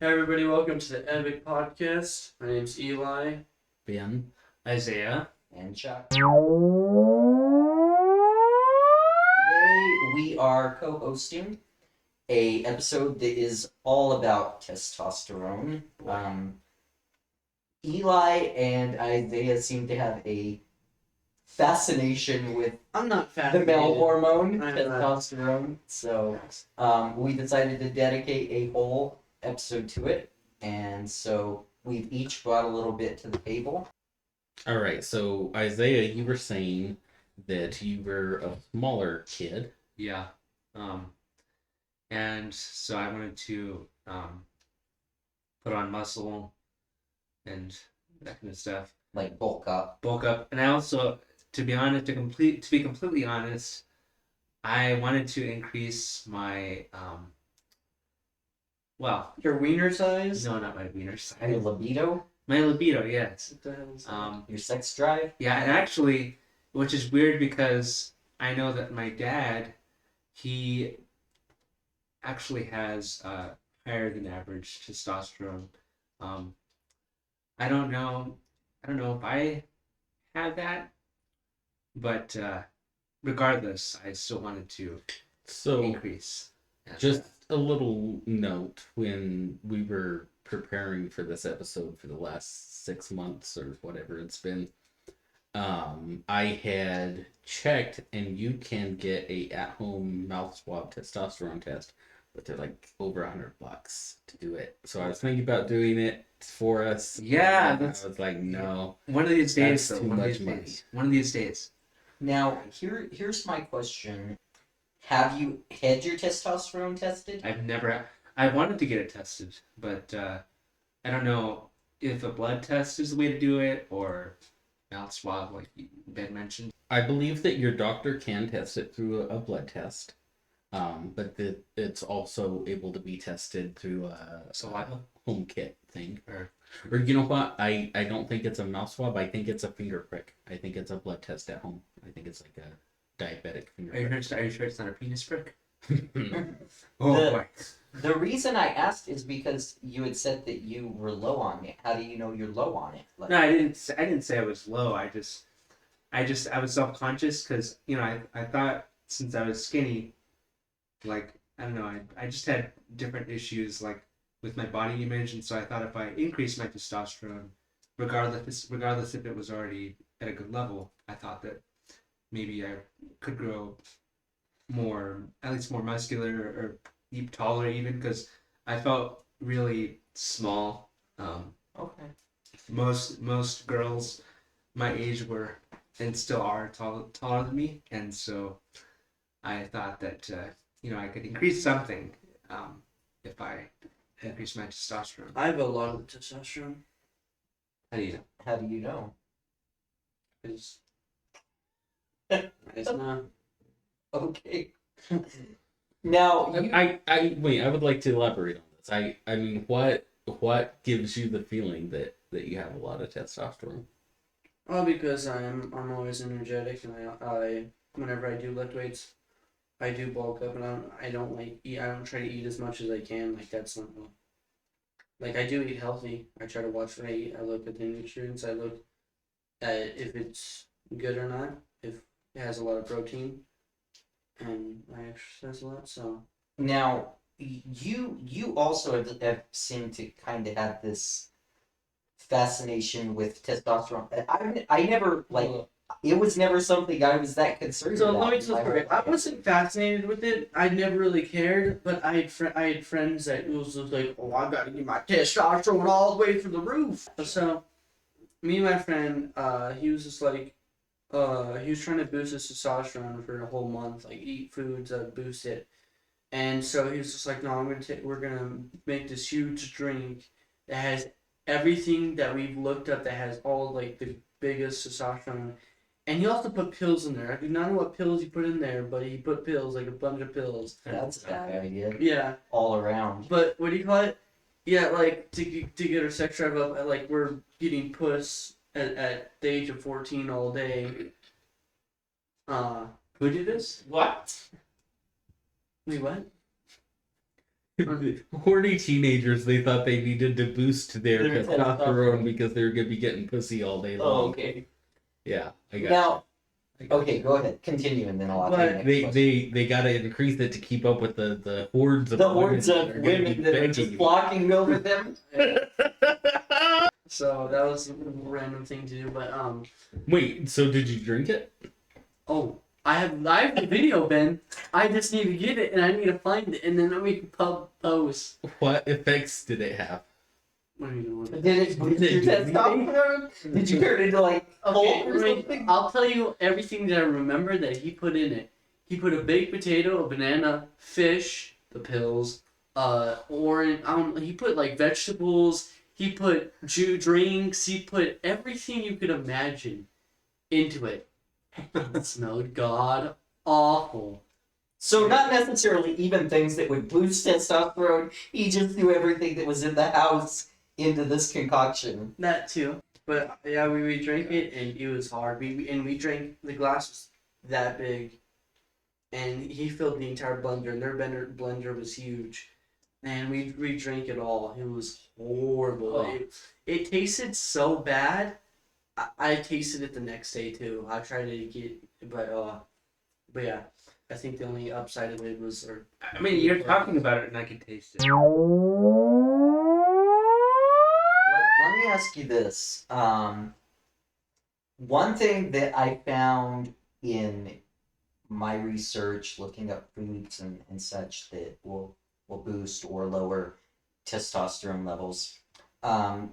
Hey everybody, welcome to the EBIC Podcast. My name's Eli. Ben. Isaiah. And Chuck. Today we are co-hosting a episode that is all about testosterone. Eli and Isaiah seem to have a fascination with I'm not the fascinated. male hormone, I'm testosterone. So we decided to dedicate a whole episode to it. And so we've each brought a little bit to the table. All right, so Isaiah, you were saying that you were a smaller kid. Yeah. And so I wanted to put on muscle and that kind of stuff. Like bulk up. Bulk up. And I also, to be completely honest, I wanted to increase my Your wiener size? no, not my wiener Your size. libido. My libido, yes. What the hell is that? Your sex drive. Yeah, and actually, which is weird because I know that my dad, he actually has higher than average testosterone. I don't know if I have that, but regardless, I still wanted to So, increase. just a little note, when we were preparing for this episode for the last 6 months or whatever it's been, I had checked, and you can get a at-home mouth swab testosterone test, but they're like over $100 to do it. So I was thinking about doing it for us. Yeah, and that's- I was like, no. One of these days, That's though. too One of much these money. days. One of these days. Now, here's my question. Have you had your testosterone tested? I wanted to get it tested, but I don't know if a blood test is the way to do it or mouth swab, like Ben mentioned. I believe that your doctor can test it through a blood test, but that it's also able to be tested through a Saliva? home kit thing. Or Or you know what? I don't think it's a mouth swab. I think it's a finger prick. I think it's a blood test at home. I think it's like a diabetic finger are you prick. sure it's not a penis prick? The- boy. The reason I asked is because you had said that you were low on it. How do you know you're low on it? Like, No, I didn't say I was low. I was self-conscious because I thought since I was skinny, like I don't know, I just had different issues like with my body image, and so I thought if I increased my testosterone, regardless if it was already at a good level, I thought that maybe I could grow more, at least more muscular or taller even, because I felt really small. okay. Most girls my age were and still are taller than me, and so I thought that I could increase something if I increase my testosterone. I have a lot of testosterone. How do you know? How do you know? It's not. Okay. Now, you, I wait. I would like to elaborate on this. I mean, what gives you the feeling that you have a lot of testosterone? Well, because I'm always energetic, and I whenever I do lift weights, I do bulk up, and I don't like eat. I don't try to eat as much as I can. Like that's not. Like I do eat healthy. I try to watch what I eat. I look at the nutrients. I look at if it's good or not. If it has a lot of protein, and I exercise a lot. So now, you also have seemed to kind of have this fascination with testosterone. I never like. It was never something I was that concerned So about. let me in just my correct. whole I life. wasn't fascinated with it. I never really cared, but I had friends that was just like, oh, I gotta get my testosterone all the way through the roof. So, me and my friend, he was just like, he was trying to boost his testosterone for a whole month, like eat foods that boost it. And so he was just like, no, we're gonna make this huge drink that has everything that we've looked up that has all like the biggest testosterone. And he also put pills in there. I do not know what pills he put in there, but he put pills, like a bunch of pills. That's a bad idea. Yeah, All around. but what do you call it? Yeah, like to get our sex drive up. Like we're getting puss at the age of 14 all day. Who did this? What? Wait, what? Horny teenagers, they thought they needed to boost their Their testosterone testosterone. because they were going to be getting pussy all day long. Oh, okay. Yeah, I got Now, you. I got okay, you. go ahead. Continue, and then I'll ask But you the next question. They got to increase it to keep up with the hordes of The hordes of that are gonna be women that are just begging. flocking over them. So that was a random thing to do, but Wait, so did you drink it? oh, I have the video, Ben. I just need to get it, and I need to find it, and then we can post. What effects did it have? What are you doing? Did it boost your testosterone? Did you turn into like Hulk or Okay, something? I'll tell you everything that I remember that he put in it. He put a baked potato, a banana, fish, the pills, orange. He put like vegetables. He put drinks. He put everything you could imagine into it. It smelled god awful. So not necessarily even things that would boost testosterone. He just threw everything that was in the house into this concoction. That too. But yeah, we drank it and it was hard. We drank, the glass was that big, and he filled the entire blender, and their blender was huge, and we drank it all. It was horrible. Oh. It tasted so bad. I tasted it the next day too. I tried to get, but yeah, I think the only upside of it was, I mean, you're talking about it and I can taste it. Let me ask you this. One thing that I found in my research, looking up foods and such that will boost or lower testosterone levels,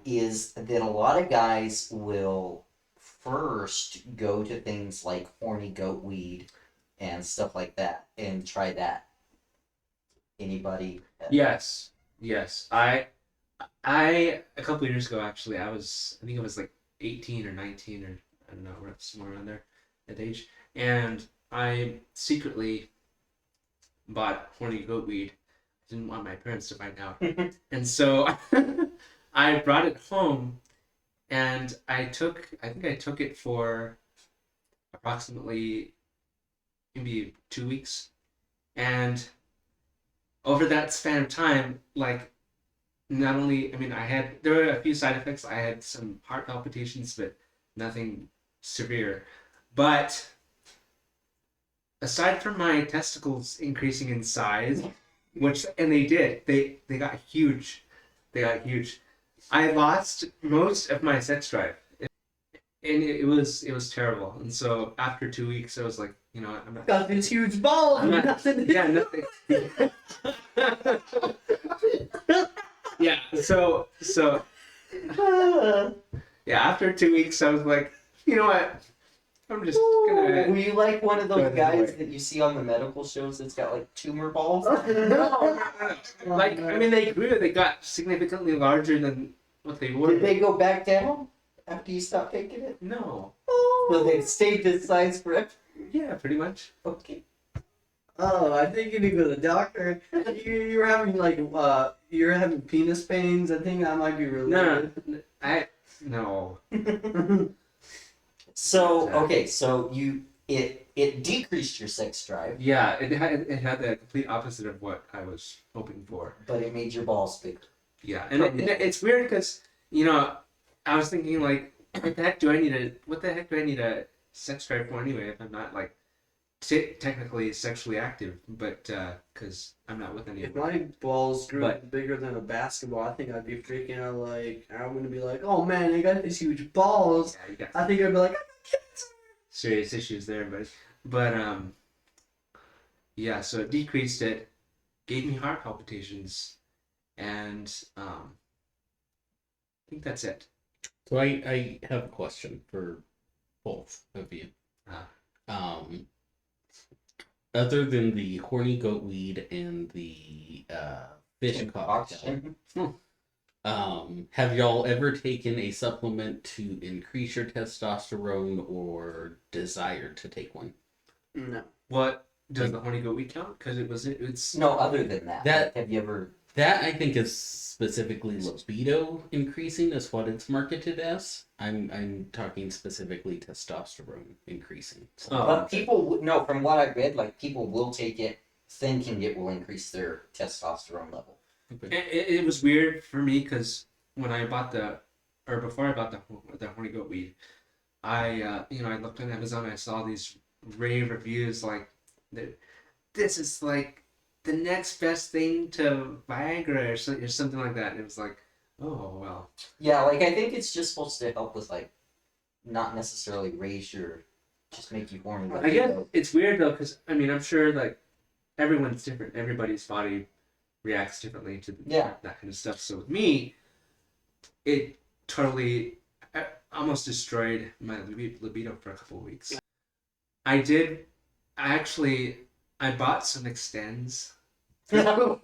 is that a lot of guys will first go to things like horny goat weed and stuff like that and try that. Anybody? Yes. I a couple of years ago, actually, I think I was like 18 or 19 or I don't know, somewhere around there, that age, and I secretly bought horny goat weed. I didn't want my parents to find out, and so I brought it home, and I think I took it for approximately maybe 2 weeks, and over that span of time, like, not only, I mean, there were a few side effects. I had some heart palpitations, but nothing severe. But aside from my testicles increasing in size, and they did, they got huge. I lost most of my sex drive, and it was terrible. And so after 2 weeks, I was like, you know what, I'm not. got these huge balls. I'm not- Nothing. Yeah, nothing. Yeah, so yeah, after 2 weeks, I was like, you know what, I'm just gonna. Were you like one of Go those ahead, guys wait. that you see on the medical shows that's got like tumor balls? No. Like, I mean, they grew. They got significantly larger than what they were. Did they go back down after you stopped taking it? No. So they stayed this size forever? Yeah, pretty much. Okay. Oh, I think you need to go to the doctor. You were having like you're having penis pains. I think that might be really No. good. No. So okay, so it decreased your sex drive, Yeah, it had the complete opposite of what I was hoping for. but it made your balls bigger. Yeah, and it's weird because, you know, I was thinking, like, what the heck do I need a sex drive for anyway if I'm not, like, technically sexually active, but because I'm not with If anyone. my balls grew But- bigger than a basketball, I think I'd be freaking out. Like, I'm gonna be like, "Oh man, I got these huge balls." Yeah, you got I think I'd be like, serious issues there, but yeah, so it decreased it, gave me heart palpitations, and I think that's it. So I have a question for both of you. Other than the horny goat weed and the fish cocktail, have y'all ever taken a supplement to increase your testosterone or desire to take one? "No." What does the horny goat weed count? Because it's No, other than that. That- Like, have you ever? That I think is specifically libido increasing is what it's marketed as. I'm talking specifically testosterone increasing. So, Oh. But people no, from what I read, like people will take it thinking it will increase their testosterone level. Okay. It was weird for me because when I bought before I bought the horny goat weed, I I looked on Amazon and I saw these rave reviews like that. This is like the next best thing to Viagra or something like that. And it was like, oh well. Yeah, like I think it's just supposed to help with like not necessarily just make you horny. But I guess it's weird though because I mean I'm sure like everyone's different. Everybody's body reacts differently to that kind of stuff. So with me, it totally almost destroyed my libido for a couple of weeks. I bought some extends around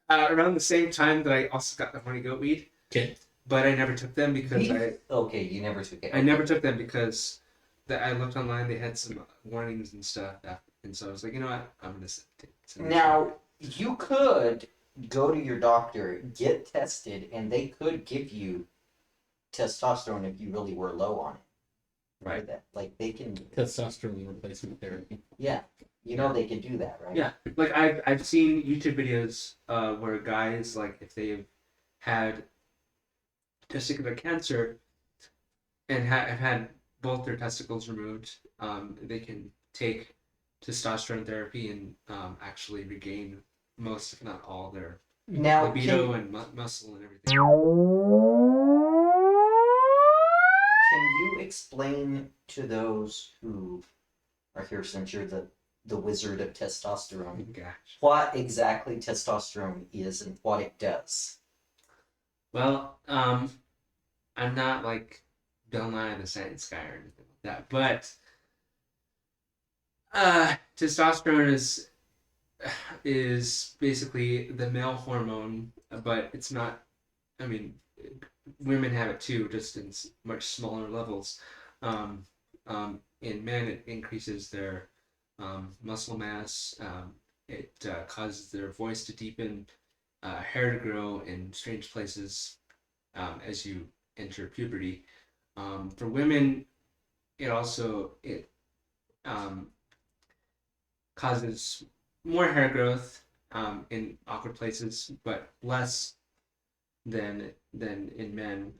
the same time that I also got the horny goat weed. Okay. But I never took them because you never took it. I never took them because I looked online. They had some warnings and stuff, and so I was like, you know what, I'm gonna take some. Now you could go to your doctor, get tested, and they could give you testosterone if you really were low on it. Right. Like they can Testosterone replacement therapy. Yeah, they can do that, right? Yeah, like I've seen YouTube videos where guys like if they've had testicular cancer and have had both their testicles removed, they can take testosterone therapy and actually regain most, if not all, their Now, libido and muscle and everything. can you explain to those who are here, since you're the wizard of testosterone, Gosh. what exactly testosterone is and what it does? Well, I'm not like Bill Nye the Science Guy or anything like that, but testosterone is basically the male hormone, but it's not. I mean, women have it too, just in much smaller levels. In men, it increases their muscle mass. It causes their voice to deepen, hair to grow in strange places as you enter puberty. For women, it causes more hair growth in awkward places, but less than in men.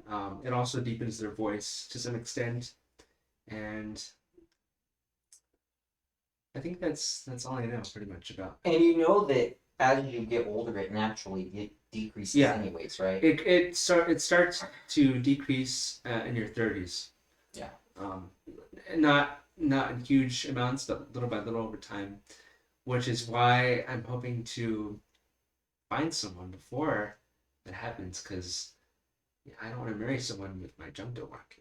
It also deepens their voice to some extent, and I think that's all I know pretty much about. And you know that as you get older, it naturally decreases anyways, right? It starts to decrease in your 30s. Yeah. Not in huge amounts, but little by little over time, which is why I'm hoping to find someone before that happens, because I don't want to marry someone with my junk to work,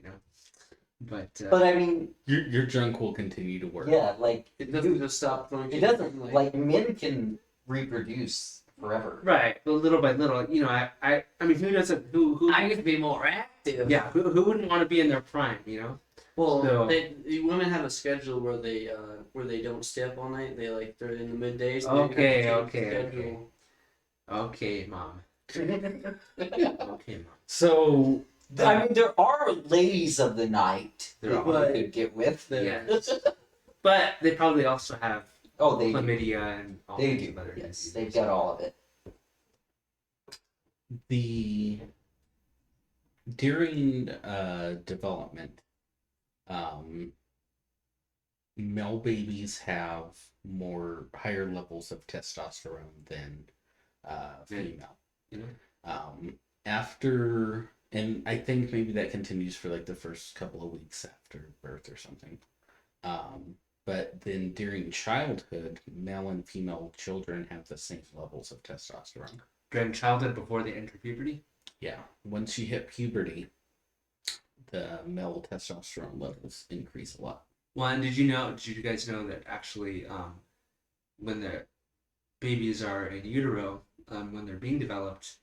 But I mean, your junk will continue to work. yeah, like It doesn't just stop going. it doesn't like men can reproduce forever. right, but little by little, I mean, who doesn't? Who? I get to be more active. Yeah, who wouldn't want to be in their prime? Well, So- the women have a schedule where they don't stay up all night. They're in the middays. Okay. Okay, mom. Okay, mom. So I mean, there are ladies of the night There that are. you could get with. Yes. But they probably also have Oh, they do. chlamydia and all They kinds do. of other Yes, diseases. they've got all of it. during development, male babies have higher levels of testosterone than female. After, and I think maybe that continues for like the first couple of weeks after birth or something. But then during childhood, male and female children have the same levels of testosterone. During childhood, before they enter puberty. Yeah, once you hit puberty, the male testosterone levels increase a lot. Well, and did you guys know that actually, when the babies are in utero, when they're being developed,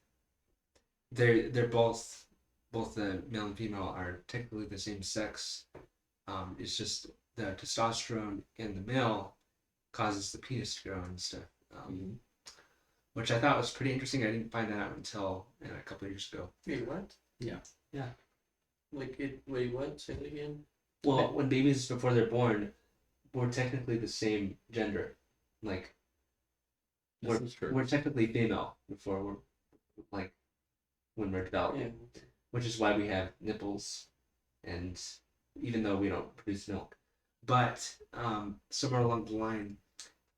they're both the male and female are technically the same sex. It's just the testosterone in the male causes the penis to grow and stuff. Which I thought was pretty interesting. I didn't find that out until a couple of years ago. Wait, what? Yeah. Wait, what? Say it again. Well, when babies before they're born, we're technically the same gender. Like, This is true. we're technically female before we're like when we're developing, Yeah. which is why we have nipples, and even though we don't produce milk, but somewhere along the line,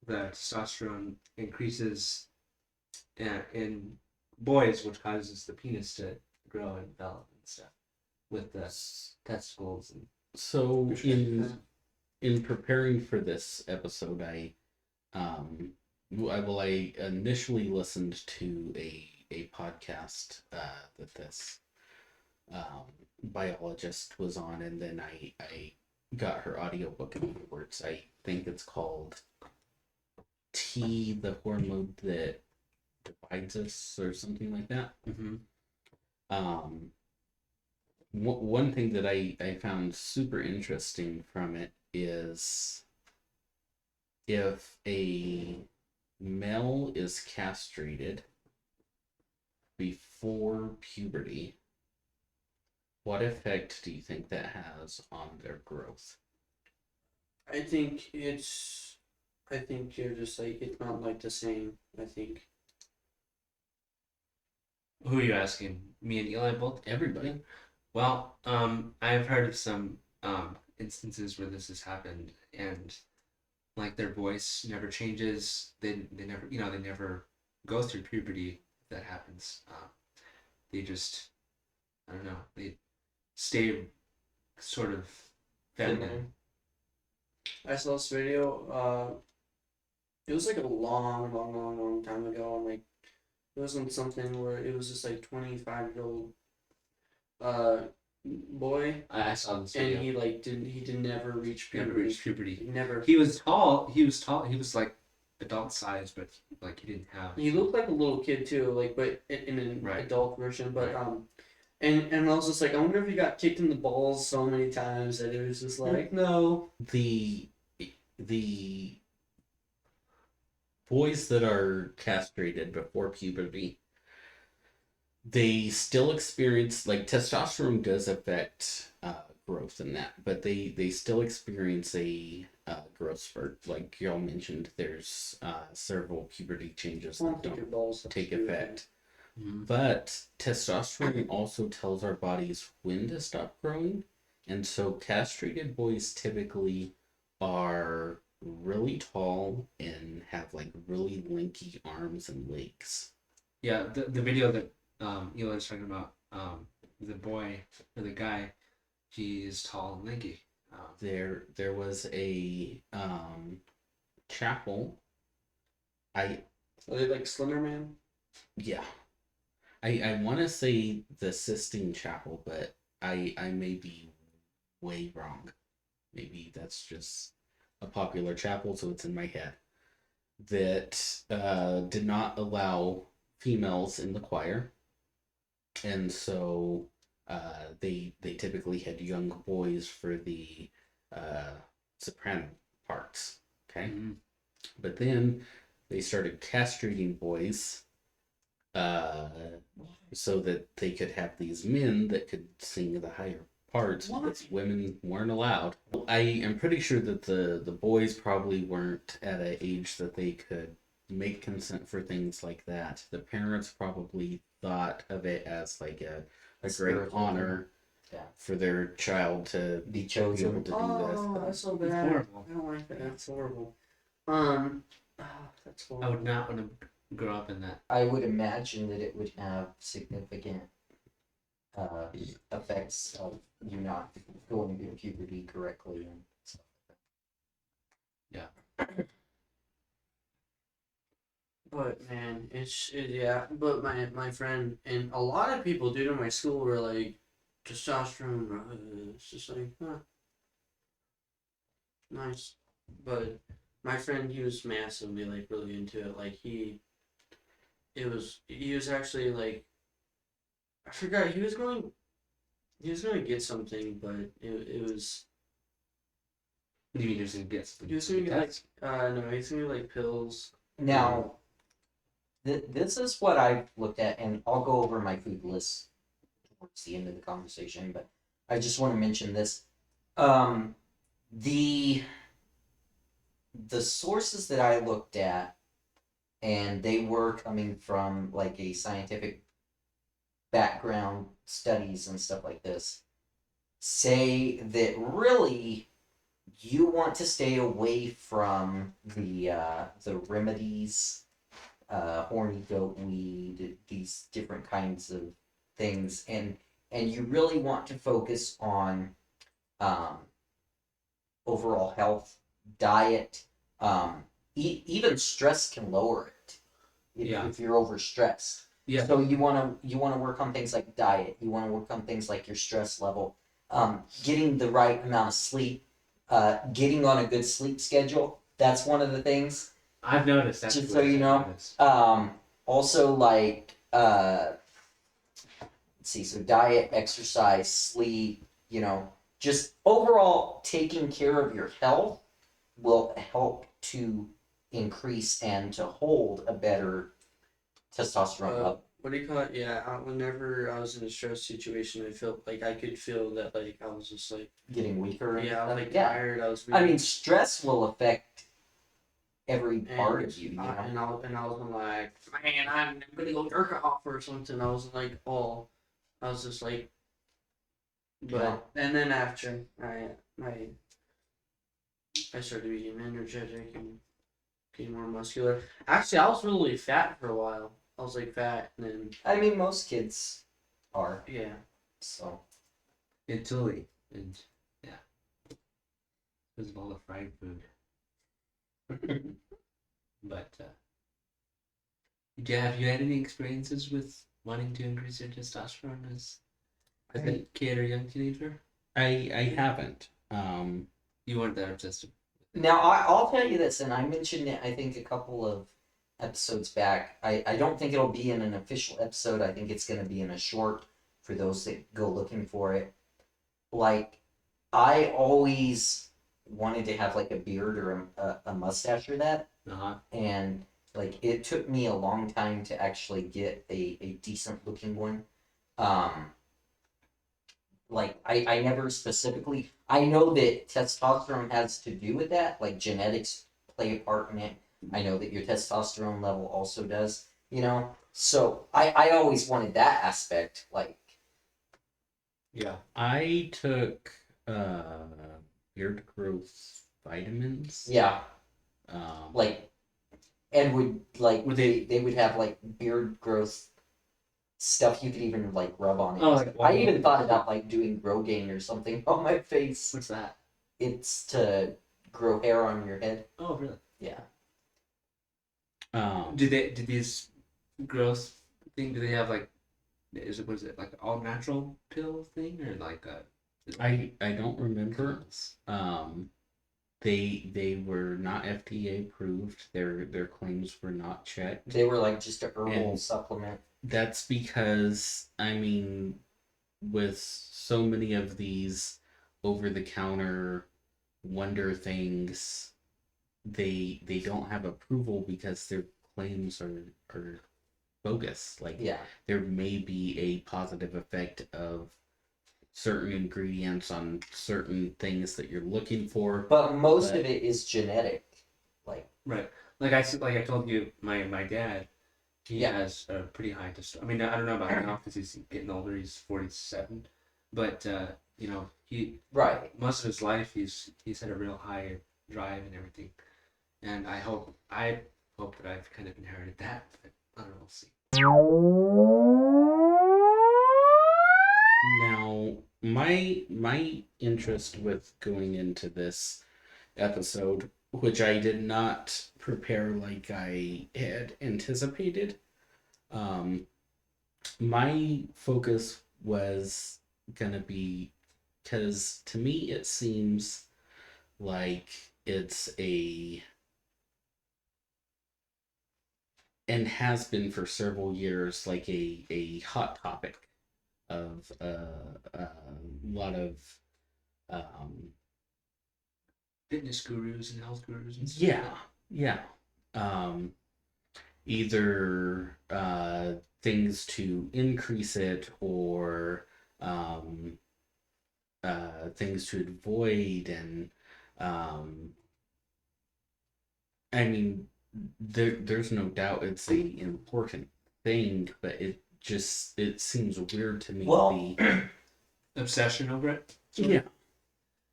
the testosterone increases in boys, which causes the penis to grow and develop and stuff with the testicles and So For sure. in preparing for this episode, I initially listened to a podcast that this biologist was on, and then I got her audiobook afterwards. I think it's called T, the hormone that divides us, or something like that. One thing that I found super interesting from it is if a male is castrated before puberty, what effect do you think that has on their growth? I think you're just like, it's not like the same, I think. Who are you asking? Me and Eli both? Everybody. Well, I've heard of some instances where this has happened, and like their voice never changes. They never they never go through puberty. If that happens, they just, I don't know, they stay sort of feminine. I saw this video. It was like a long time ago, and like it wasn't something where it was just like 25-year-old boy, I saw this and video. he did never reach Never puberty. reached puberty. He never. He was tall. He was like adult size, but like he didn't have. He looked like a little kid too, like, but in an Right. adult version. But Right. and I was just like, I wonder if he got kicked in the balls so many times that it was just like, no. The boys that are castrated before puberty, they still experience, like, testosterone does affect growth in that, but they still experience a growth spurt. Like y'all mentioned, there's several puberty changes I that don't think your don't balls have take to do with effect. Mhm. But testosterone also tells our bodies when to stop growing. And so castrated boys typically are really tall and have like really lanky arms and legs. Yeah, the video that Eli was talking about, the boy or the guy, he is tall and lanky. There was a chapel. Are they like Slender Man? Yeah. I want to say the Sistine Chapel, but I may be way wrong. Maybe that's just a popular chapel, so it's in my head. That did not allow females in the choir, and so they typically had young boys for the soprano parts. Okay, Mhm. but then they started castrating boys so that they could have these men that could sing the higher parts because women weren't allowed. I am pretty sure that the boys probably weren't at an age that they could make consent for things like that. The parents probably thought of it as like a great Spiritual. honor Yeah. for their child to Be be chosen. able to do Oh, this. that's so It's bad. horrible. I don't like that. That's horrible. That's I horrible. would not want to grow up in that. I would imagine that it would have significant effects of you not going through puberty correctly and stuff like that. But man, yeah. But my friend and a lot of people, dude, in my school were like, testosterone. It's just like, huh, nice. But my friend, he was massively like really into it. Like he was actually like, I forgot he was going to get something, but it was What do you mean you're going to get something? he was going to get like Tests? no, he's going to get like pills. Now, this is what I've looked at, and I'll go over my food list towards the end of the conversation, but I just want to mention this. The sources that I looked at and they were coming from like a scientific background, studies and stuff like this, say that really you want to stay away from the remedies, horny goat weed, these different kinds of things, and you really want to focus on overall health, diet, even stress can lower it if you're overstressed. Yeah. So you want to work on things like diet. You want to work on things like your stress level, getting the right amount of sleep, getting on a good sleep schedule. That's one of the things. I've noticed that. Just so you know. Also, like, let's see. So diet, exercise, sleep. You know, just overall taking care of your health will help to increase and to hold a better testosterone level. What do you call it? Yeah, whenever I was in a stress situation, I felt like I could feel that, like, I was just like Getting weaker. I was like Yeah. tired. I was. Weak. I mean, stress will affect every part of you. You know? And I was like, man, I'm gonna go jerk off or something. I was like, oh, I was just like, but Yeah. and then after I started being energetic and getting more muscular. Actually, I was really fat for a while. I was like fat, and then I mean, most kids are. yeah. So. Until and yeah, because of all the fried food. But have you had any experiences with wanting to increase your testosterone as a kid or young teenager? I haven't. You weren't that obsessed. Now, I'll tell you this, and I mentioned it, I think, a couple of episodes back. I don't think it'll be in an official episode. I think it's going to be in a short for those that go looking for it. Like, I always wanted to have, like, a beard or a mustache or that. Uh-huh. And, like, it took me a long time to actually get a decent-looking one. Like, I never specifically... I know that testosterone has to do with that. Like, genetics play a part in it. I know that your testosterone level also does, you know? So, I always wanted that aspect, like... Yeah. I took beard growth vitamins. Yeah. Like, and Would they would have, like, beard growth stuff you could even, like, rub on it. Oh, like, I even thought about, like, doing Rogaine or something on my face. What's that? It's to grow hair on your head. Oh, really? Yeah. Do these growth thing? Do they have like? Was it like all natural pill thing or like a? I don't remember. They were not FDA approved. Their claims were not checked. They were like just a herbal And supplement. That's because, I mean, with so many of these over-the-counter wonder things, they don't have approval because their claims are bogus. Like, Yeah. there may be a positive effect of certain ingredients on certain things that you're looking for. But most of it is genetic. Like, right. Like I told you, my dad, he has a pretty high testosterone. I mean, I don't know about now because he's getting older. He's 47, but you know, he right. most of his life he's had a real high drive and everything. And I hope that I've kind of inherited that. But I don't know. We'll see. Now, my interest with going into this episode, which I did not prepare like I had anticipated, my focus was gonna be, because to me it seems like it's and has been for several years, like a hot topic of a lot of Fitness gurus and health gurus and stuff. yeah either things to increase it or things to avoid, and I mean, there's no doubt it's a important thing, but it seems weird to me. Well, Obsession over it. Yeah.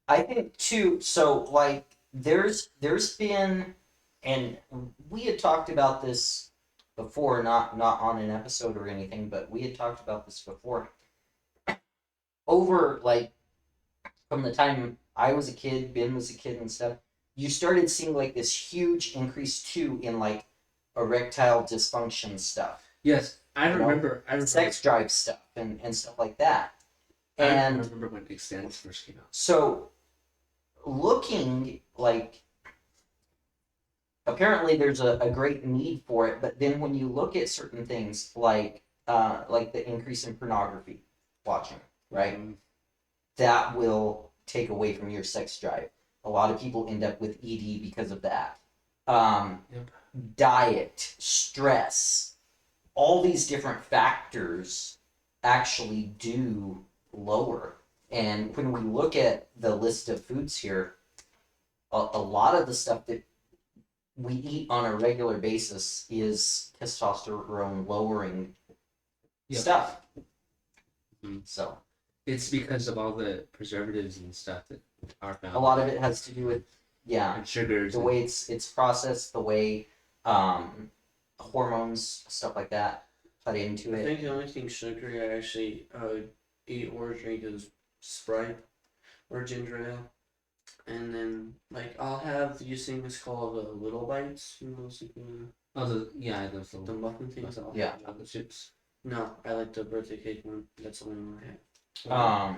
I think too. So like, there's been, and we had talked about this before, not on an episode or anything, but we had talked about this before. Over like from the time I was a kid, Ben was a kid, and stuff, you started seeing like this huge increase too in like erectile dysfunction stuff, Yes, I You know, remember. I remember. sex drive stuff, and stuff like that. I And remember when Extends first came out. so, looking like, apparently there's a great need for it, but then when you look at certain things like the increase in pornography watching, right? That will take away from your sex drive. A lot of people end up with ED because of that. Yep. Diet, stress, all these different factors actually do lower. And when we look at the list of foods here, a lot of the stuff that we eat on a regular basis is testosterone lowering Yep. stuff. Mhm. So It's because of all the preservatives and stuff that are found. a lot of it has to do with and sugars. the way it's processed, the way hormones, stuff like that, cut into I it. think the only thing sugary I actually eat or drink is Sprite or ginger ale. And then, like, I'll have these things called Little Bites. You know, those, Those the little muffin things. I'll Yeah. have chocolate chips. No, I like the birthday cake one. That's the only one I have.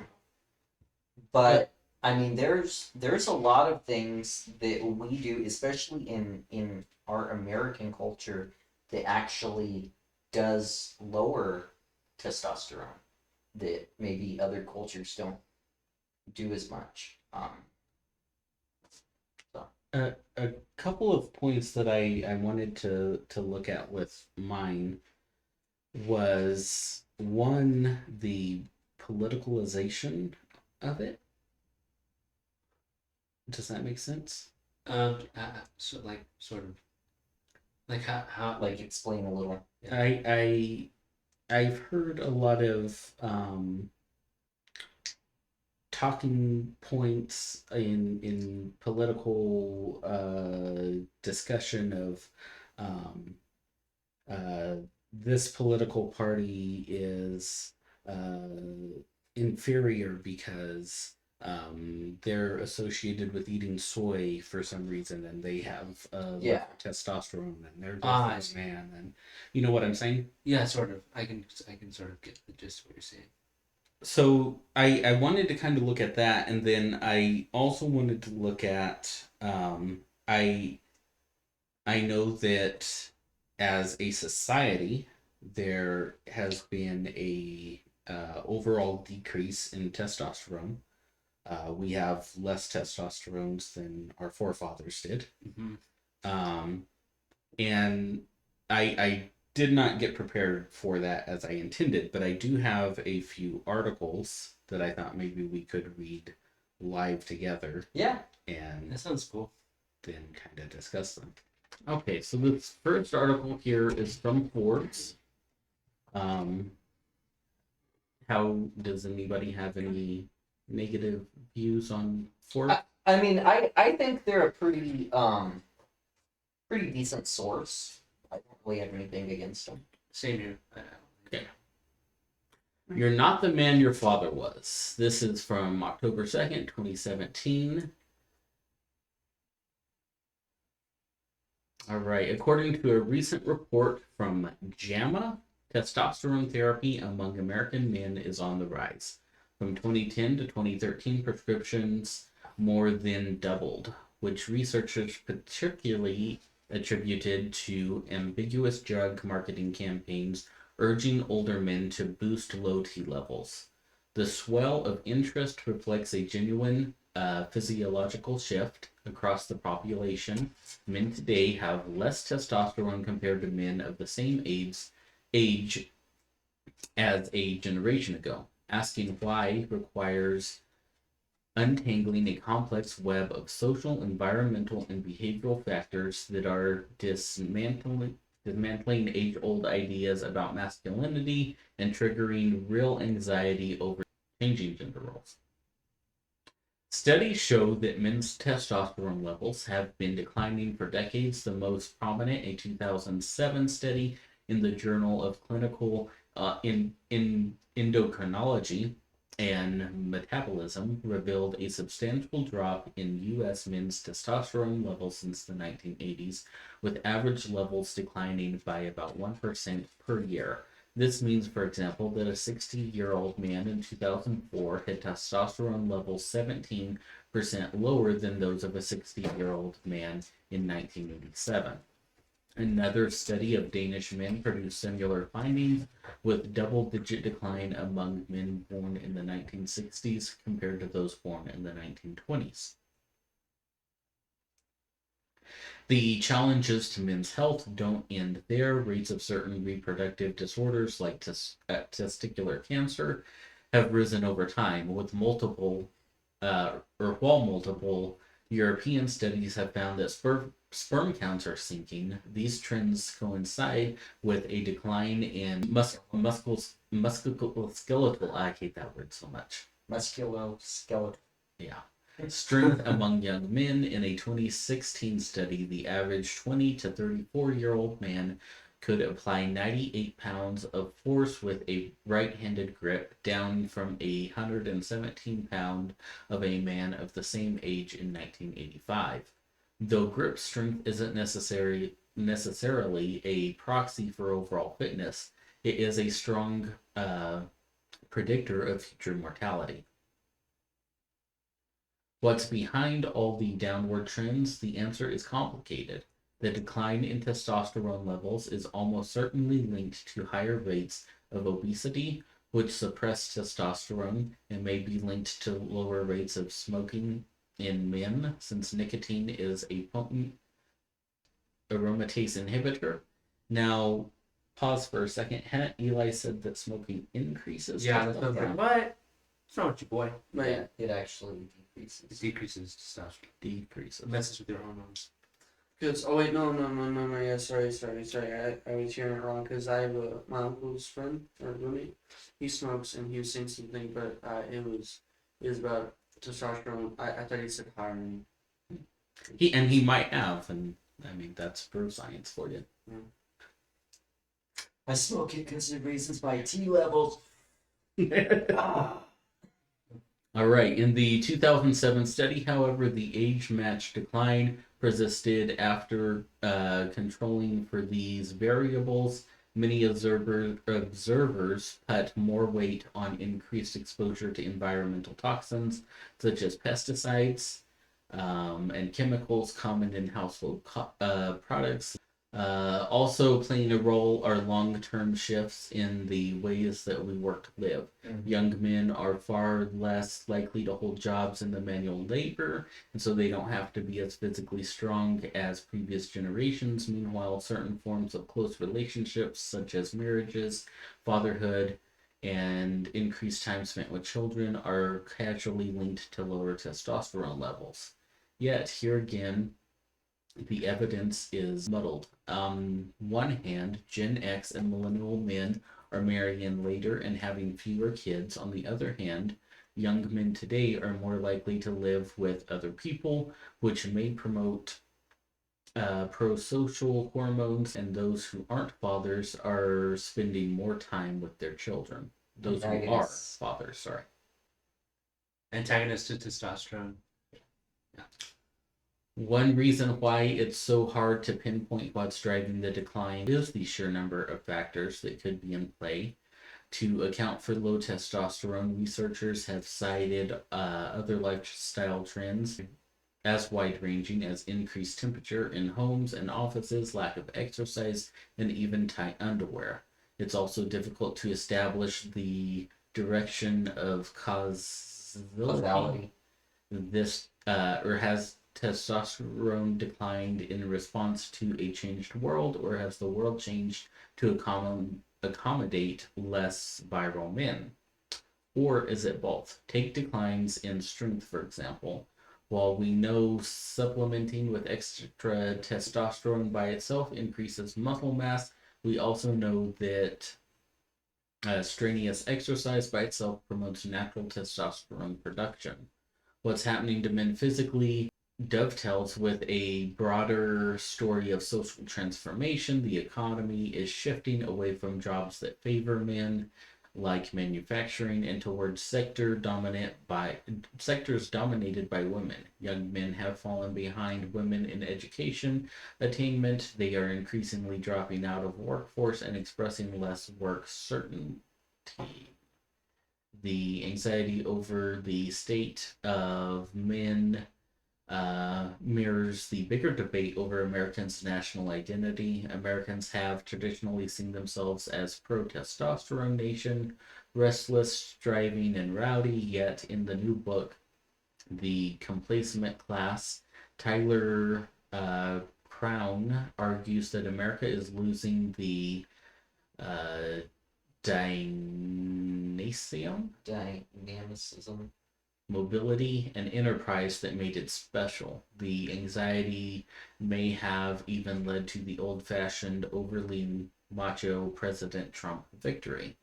But I mean, there's a lot of things that we do, especially in our American culture, that actually does lower testosterone that maybe other cultures don't do as much. A couple of points that I wanted to look at with mine was one, the politicalization of it. Does that make sense? So like sort of, like how Like, explain a little. I've heard a lot of talking points in political discussion of this political party is inferior because they're associated with eating soy for some reason, and they have Yeah. testosterone, and they're I just see. man, and you know what I'm saying. Yeah, sort of. I can sort of get the gist of what you're saying. So I wanted to kind of look at that, and then I also wanted to look at I know that as a society there has been a overall decrease in testosterone. We have less testosterone than our forefathers did. Mm-hmm. And I did not get prepared for that as I intended, but I do have a few articles that I thought maybe we could read live together Yeah. and That sounds cool. then kind of discuss them. Okay, so this first article here is from Forbes. How does anybody have any negative views on Forbes? I mean, I think they're a pretty decent source. I don't really have anything against them. Same here. Okay. You're not the man your father was. This is from October 2nd, 2017. All right. According to a recent report from JAMA, testosterone therapy among American men is on the rise. From 2010 to 2013, prescriptions more than doubled, which researchers particularly attributed to ambiguous drug marketing campaigns urging older men to boost low T levels. The swell of interest reflects a genuine physiological shift across the population. Men today have less testosterone compared to men of the same age as a generation ago. Asking why requires untangling a complex web of social, environmental, and behavioral factors that are dismantling age-old ideas about masculinity and triggering real anxiety over changing gender roles. Studies show that men's testosterone levels have been declining for decades, the most prominent a 2007 study in the Journal of Clinical Endocrinology and Metabolism revealed a substantial drop in U.S. men's testosterone levels since the 1980s, with average levels declining by about 1% per year. This means, for example, that a 60-year-old man in 2004 had testosterone levels 17% lower than those of a 60-year-old man in 1987. Another study of Danish men produced similar findings, with double-digit decline among men born in the 1960s compared to those born in the 1920s. The challenges to men's health don't end there. Rates of certain reproductive disorders like testicular cancer have risen over time, with multiple European studies have found that sperm counts are sinking. These trends coincide with a decline in musculoskeletal. I hate that word so much. Musculoskeletal. Yeah. Strength among young men. In a 2016 study, the average 20 to 34-year-old man could apply 98 pounds of force with a right-handed grip, down from 117 pound of a man of the same age in 1985. Though grip strength isn't necessarily a proxy for overall fitness, it is a strong predictor of future mortality. What's behind all the downward trends? The answer is complicated. The decline in testosterone levels is almost certainly linked to higher rates of obesity, which suppress testosterone, and may be linked to lower rates of smoking in men, since nicotine is a potent aromatase inhibitor. Now, pause for a second. Hadn't Eli said that smoking increases? Yeah, that's what I'm like, what? What's wrong with you, boy? Yeah, it actually decreases. It decreases testosterone. Decreases. It messes with your hormones. Cause no, yeah, sorry, I was hearing it wrong. Cause I have my uncle's friend or roommate. He smokes, and he was saying something, but it was about testosterone. I thought he said hiring. He might have, and I mean that's proof science for you. Yeah. I smoke it because it raises my T levels. All right. In the 2007 study, however, the age-matched decline persisted after controlling for these variables. Many observers put more weight on increased exposure to environmental toxins, such as pesticides and chemicals common in household products. Also playing a role are long-term shifts in the ways that we work to live. Mm-hmm. Young men are far less likely to hold jobs in the manual labor, and so they don't have to be as physically strong as previous generations. Meanwhile, certain forms of close relationships, such as marriages, fatherhood, and increased time spent with children, are casually linked to lower testosterone levels. Yet, here again, the evidence is muddled. On one hand, Gen X and millennial men are marrying later and having fewer kids. On the other hand, young men today are more likely to live with other people, which may promote pro-social hormones, and those who aren't fathers are spending more time with their children. Those who are fathers, sorry. Antagonist to testosterone. Yeah. One reason why it's so hard to pinpoint what's driving the decline is the sheer number of factors that could be in play. To account for low testosterone, researchers have cited other lifestyle trends as wide-ranging as increased temperature in homes and offices, lack of exercise, and even tight underwear. It's also difficult to establish the direction of causality. This or has testosterone declined in response to a changed world, or has the world changed to accommodate less viral men? Or is it both? Take declines in strength, for example. While we know supplementing with extra testosterone by itself increases muscle mass, we also know that strenuous exercise by itself promotes natural testosterone production. What's happening to men physically dovetails with a broader story of social transformation. The economy is shifting away from jobs that favor men, like manufacturing, and towards sectors dominated by women. Young men have fallen behind women in education attainment. They are increasingly dropping out of workforce and expressing less work certainty. The anxiety over the state of men mirrors the bigger debate over Americans' national identity. Americans have traditionally seen themselves as pro-testosterone nation, restless, striving, and rowdy, yet in the new book, The Complacent Class, Tyler Crown argues that America is losing the dynamicism, mobility, and enterprise that made it special. The anxiety may have even led to the old-fashioned, overly macho President Trump victory.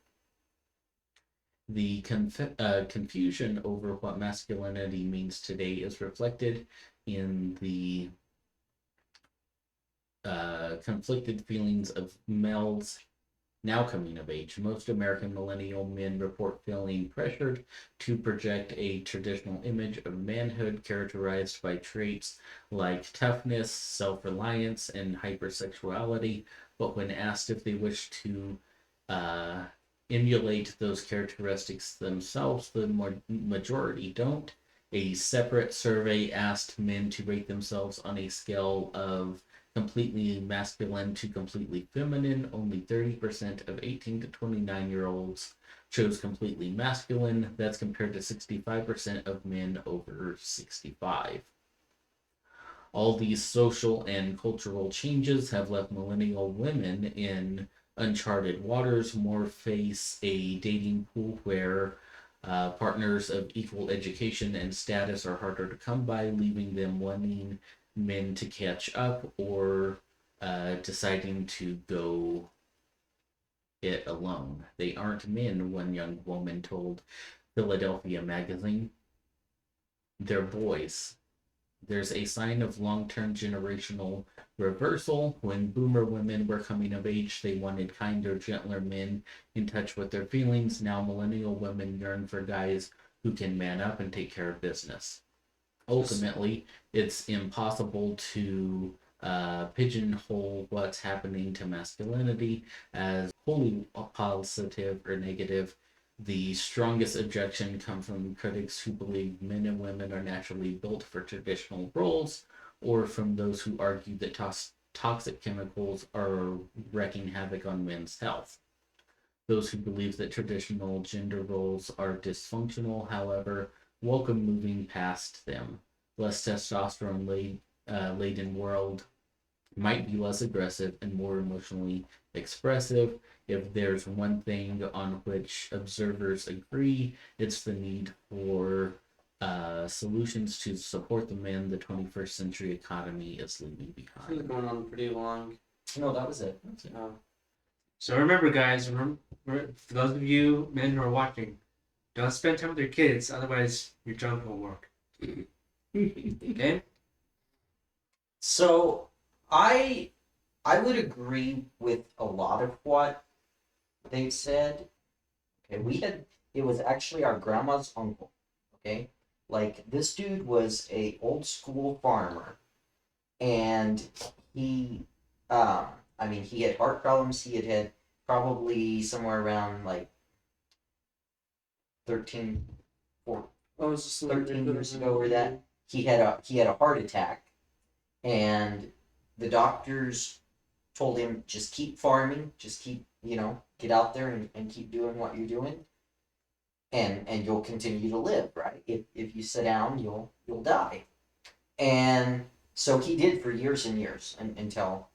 The confusion over what masculinity means today is reflected in the conflicted feelings of males now coming of age. Most American millennial men report feeling pressured to project a traditional image of manhood characterized by traits like toughness, self-reliance, and hypersexuality, but when asked if they wish to emulate those characteristics themselves, the majority don't. A separate survey asked men to rate themselves on a scale of completely masculine to completely feminine. Only 30% of 18 to 29-year-olds chose completely masculine. That's compared to 65% of men over 65. All these social and cultural changes have left millennial women in uncharted waters. More face a dating pool where partners of equal education and status are harder to come by, leaving them wanting men to catch up or deciding to go it alone. They aren't men, one young woman told Philadelphia Magazine. They're boys. There's a sign of long-term generational reversal. When boomer women were coming of age, they wanted kinder, gentler men in touch with their feelings. Now millennial women yearn for guys who can man up and take care of business. Ultimately, it's impossible to pigeonhole what's happening to masculinity as wholly positive or negative. The strongest objection comes from critics who believe men and women are naturally built for traditional roles, or from those who argue that toxic chemicals are wreaking havoc on men's health. Those who believe that traditional gender roles are dysfunctional, however, welcome moving past them. Less testosterone laden world might be less aggressive and more emotionally expressive. If there's one thing on which observers agree, it's the need for solutions to support the men the 21st century economy is leaving It's behind. going on pretty long. No, that was it. So remember, guys, for those of you men who are watching, don't spend time with your kids, otherwise your junk won't work. Okay? So I would agree with a lot of what they've said. Okay, it was actually our grandma's uncle. Okay, like this dude was a old school farmer, and he he had heart problems. He had probably somewhere around like 13 years ago or that. He had a heart attack, and the doctors told him, just keep farming, just keep, get out there and keep doing what you're doing, and you'll continue to live, right? If you sit down, you'll die. And so he did for years and years, until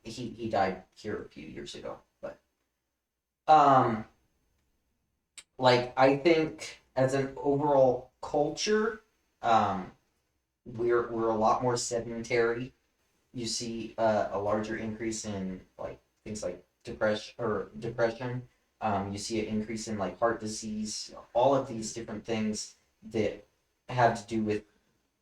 he died here a few years ago. But like I think as an overall culture, we're a lot more sedentary. You see a larger increase in like things like depression. You see an increase in like heart disease, all of these different things that have to do with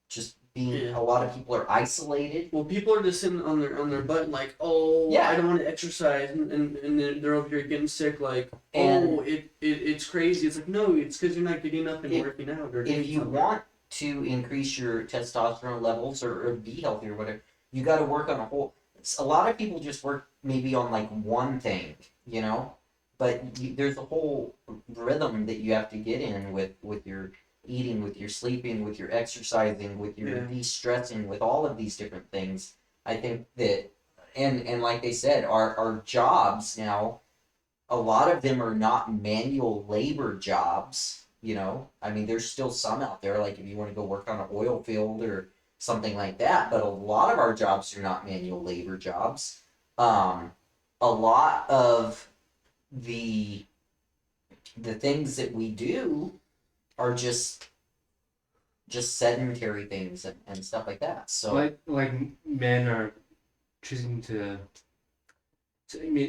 just being. A lot of people are isolated. Well, people are just sitting on their butt, like, oh, Yeah. I don't want to exercise, and they're over here getting sick, like, And it's crazy. It's like, no, it's because you're not getting up and working out. Or doing if you something. want to increase your testosterone levels or be healthy or whatever, you got to work on a lot of people just work maybe on like one thing, you know, but there's a whole rhythm that you have to get in with your eating, with your sleeping, with your exercising, with your de-stressing, with all of these different things. I think that, and like they said, our jobs now, a lot of them are not manual labor jobs. You know, I mean, there's still some out there, like if you want to go work on an oil field or something like that, but a lot of our jobs are not manual labor jobs. A lot of the things that we do are just sedentary things and stuff like that. So like men are choosing to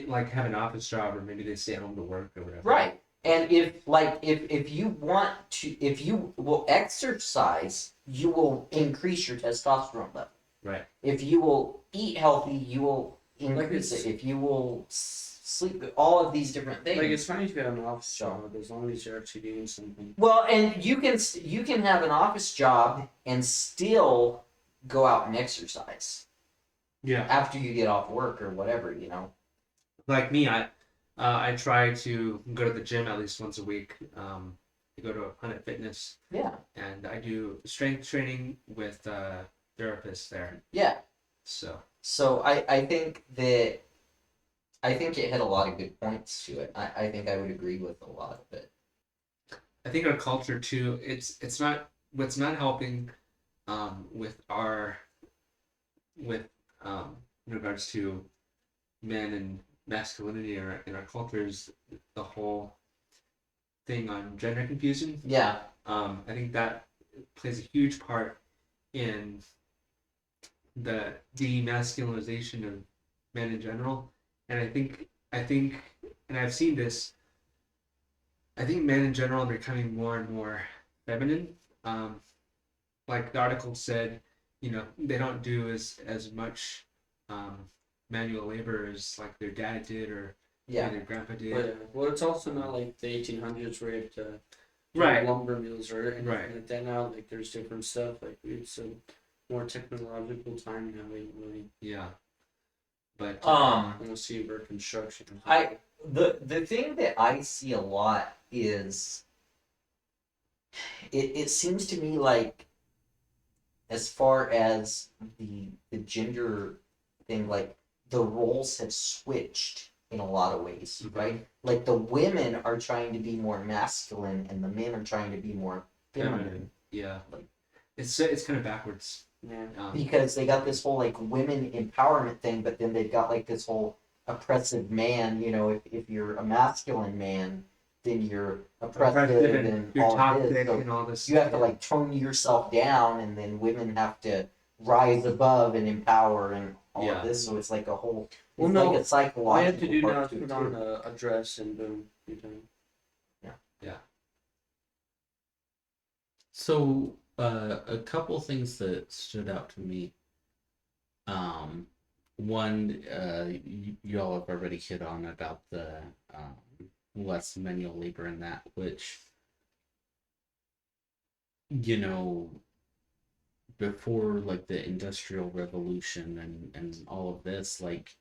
like have an office job, or maybe they stay home to work or whatever. right. And if you want to, if you will exercise, you will increase your testosterone level. Right. If you will eat healthy, you will increase it. If you will sleep, all of these different things. Like, it's fine if you have an office job, as long as you're actually doing something. Well, and you can have an office job and still go out and exercise. Yeah. After you get off work or whatever, you know. Like me, I try to go to the gym at least once a week. I go to Planet Fitness. Yeah. And I do strength training with therapists there. Yeah. So I think it had a lot of good points to it. I think I would agree with a lot of it. I think our culture too, it's not what's not helping with in regards to men and masculinity in our culture is the whole thing on gender confusion. Yeah. I think that plays a huge part in the demasculinization of men in general. And I think, and I've seen this, I think men in general are becoming more and more feminine. Like the article said, you know, they don't do as much manual labor as like their dad did or their grandpa did. But, well, it's also not like the 1800s where you have to do Right. lumber mills or anything Right. like that now. Like, there's different stuff. Like, it's a more technological time now. Really. Yeah. But We'll see where construction. The thing that I see a lot is it seems to me like, as far as the gender thing, like the roles have switched in a lot of ways, right? Like the women are trying to be more masculine and the men are trying to be more feminine. Yeah. Like, it's kind of backwards. Yeah. Because they got this whole like women empowerment thing, but then they've got like this whole oppressive man. You know, if you're a masculine man, then you're oppressive and you're all toxic this. So and all this. you have to like tone yourself down, and then women have to rise above and empower and all of this. So it's like a whole. Well, It's no, like a all you psychological have to do now part is to it, put on too. a dress and boom, you're done. So, a couple things that stood out to me. One, y'all have already hit on about the less manual labor in that, which, you know, before like the Industrial Revolution and all of this, like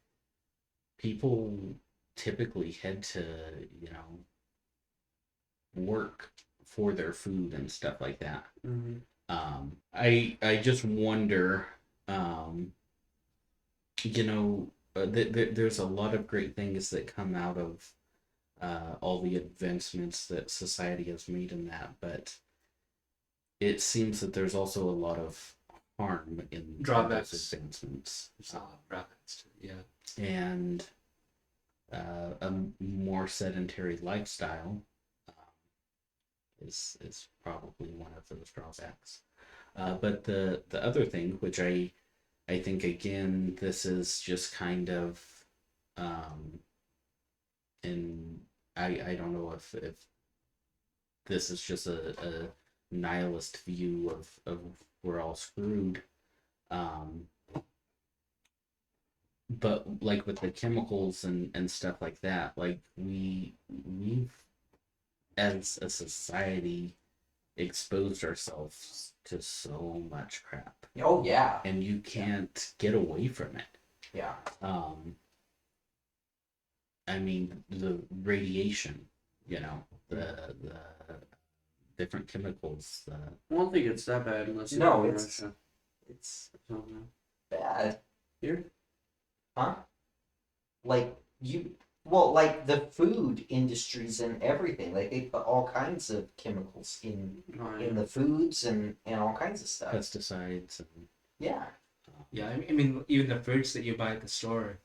people typically had to, you know, work for their food and stuff like that. Mm-hmm. I just wonder, you know, there's a lot of great things that come out of all the advancements that society has made in that, but it seems that there's also a lot of harm in Drawbacks. those advancements. Drawbacks. Yeah. And a more sedentary lifestyle is probably one of those drawbacks. But the other thing, which I think again, this is just kind of, and I don't know if this is just a nihilist view of we're all screwed. But like with the chemicals and stuff like that, like we've as a society exposed ourselves to so much crap, Oh yeah, and you can't get away from it. yeah. I mean, the radiation, the different chemicals. I don't think it's that bad unless you No, live in it's Russia. it's I don't know. bad, Here? huh? Like like the food industries and everything. Like they put all kinds of chemicals in the foods and all kinds of stuff. Pesticides and Yeah. Yeah, I mean, even the fruits that you buy at the store,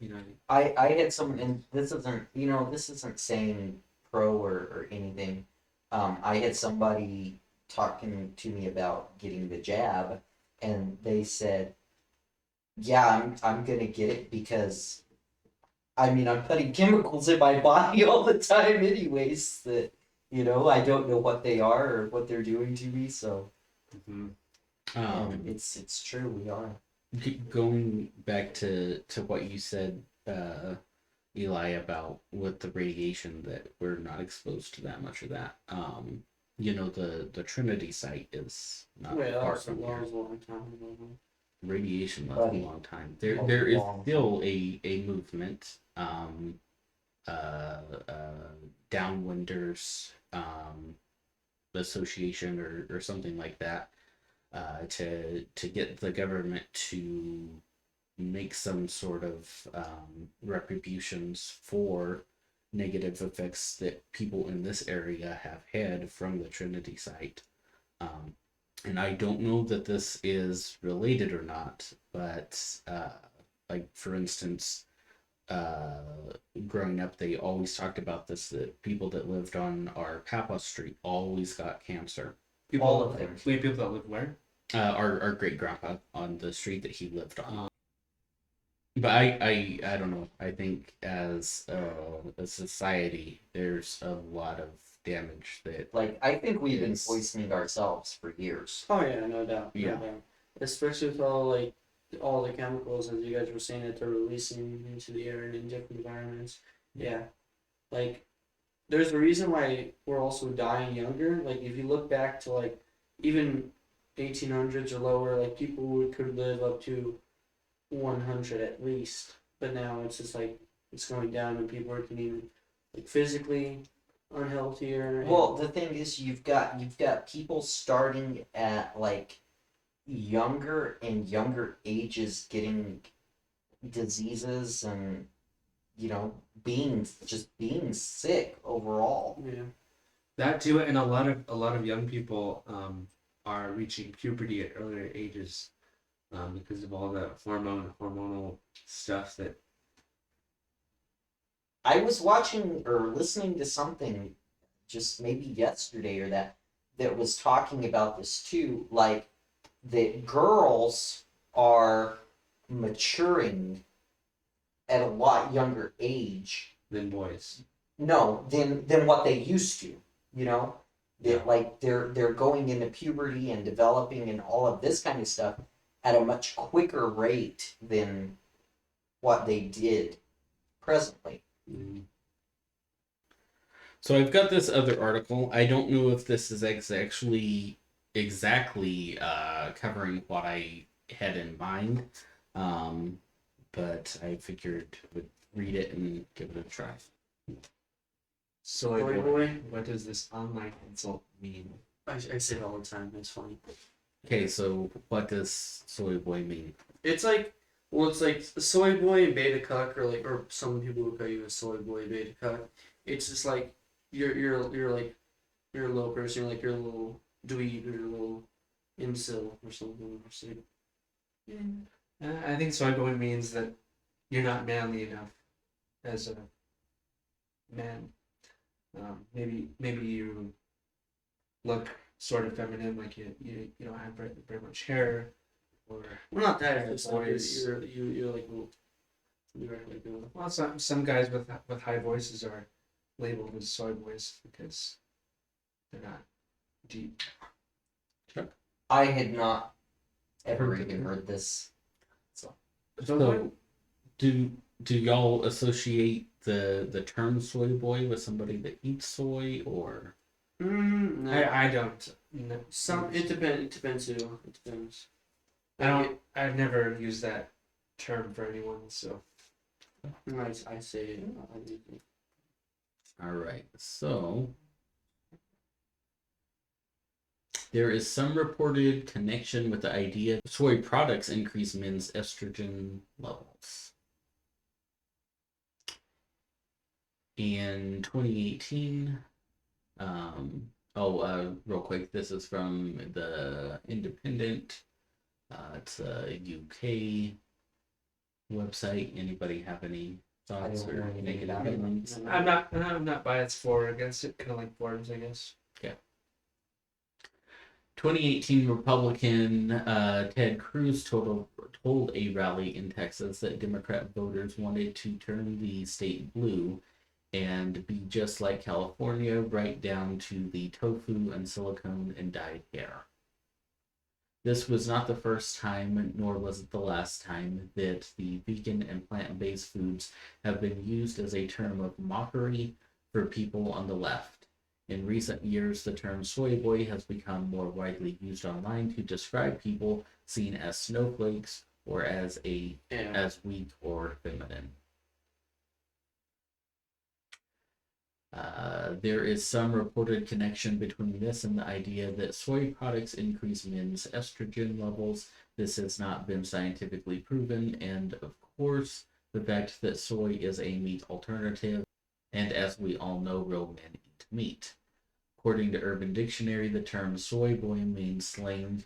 I had someone, and this isn't saying pro or anything. I had somebody talking to me about getting the jab, and they said, "Yeah, I'm gonna get it because, I mean, I'm putting chemicals in my body all the time, anyways. That I don't know what they are or what they're doing to me. So, it's true. We are." Going back to what you said, Eli, about with the radiation, that we're not exposed to that much of that. The Trinity site is not Wait, that far was a from here. long time ago. Radiation lasts Buddy. a long time. A There is long still a movement, downwinders association or something like that, to get the government to make some sort of retributions for negative effects that people in this area have had from the Trinity site. And I don't know that this is related or not, but like for instance, growing up, they always talked about this, that people that lived on our Papa Street always got cancer. All of them. Wait, people that live where? Our great grandpa on the street that he lived on. But I don't know. I think as a society, there's a lot of damage that. Like, I think we've been is- poisoning ourselves for years. Oh yeah, no doubt. Yeah. No doubt. Especially with all the chemicals, as you guys were saying, that they're releasing into the air and in different environments. Yeah. Like, there's a reason why we're also dying younger. Like, if you look back to like even 1800s or lower, like people could live up to 100 at least. But now it's just like it's going down, and people are getting like physically unhealthier. And, Well, the thing is, you've got people starting at like younger and younger ages getting diseases and being sick overall. yeah. That too, and a lot of young people are reaching puberty at earlier ages because of all the hormonal stuff that. I was watching or listening to something just maybe yesterday or that was talking about this too, like that girls are maturing at a lot younger age Than boys. than what they used to, Yeah. like they're going into puberty and developing and all of this kind of stuff at a much quicker rate than what they did presently. So I've got this other article. I don't know if this is exactly covering what I had in mind, but I figured would read it and give it a try. Soy Soy boy. boy. What does this online insult mean? I say it all the time. It's funny. Okay, so what does soy boy mean? It's like soy boy and beta cuck, or some people would call you a soy boy beta cuck. It's just like you're a low person. You're like you're a little dweeb or a little incel or something. I think soy boy means that you're not manly enough as a man. Maybe you look sort of feminine, like you don't have very much hair, or Well, not that. Yeah, It's voice. you're like well, some guys with high voices are labeled as soy boys because they're not deep. I had not ever Heard even it. heard this. So, do y'all associate the term soy boy with somebody that eats soy, or No. I don't. No. It depends who. It depends. I've never used that term for anyone, so I say it. all right? So there is some reported connection with the idea soy products increase men's estrogen levels. In 2018, real quick, this is from the Independent. It's a UK website. Anybody have any thoughts I don't or know anything negative about it. feelings? I'm not biased for or against it. Kind of like Forbes, I guess. 2018 Republican Ted Cruz told a rally in Texas that Democrat voters wanted to turn the state blue and be just like California, right down to the tofu and silicone and dyed hair. This was not the first time, nor was it the last time, that the vegan and plant-based foods have been used as a term of mockery for people on the left. In recent years, the term soy boy has become more widely used online to describe people seen as snowflakes or as weak or feminine. There is some reported connection between this and the idea that soy products increase men's estrogen levels. This has not been scientifically proven, and of course, the fact that soy is a meat alternative, and as we all know, real men eat meat. According to Urban Dictionary, the term soy boy means slang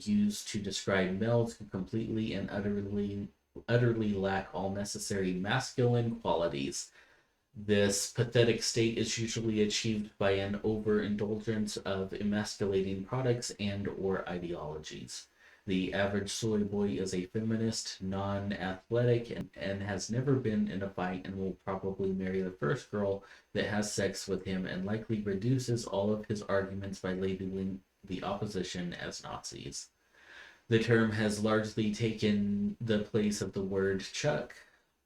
used to describe males who completely and utterly lack all necessary masculine qualities. This pathetic state is usually achieved by an overindulgence of emasculating products and or ideologies. The average soy boy is a feminist, non-athletic, and has never been in a fight and will probably marry the first girl that has sex with him and likely reduces all of his arguments by labeling the opposition as Nazis. The term has largely taken the place of the word chuck.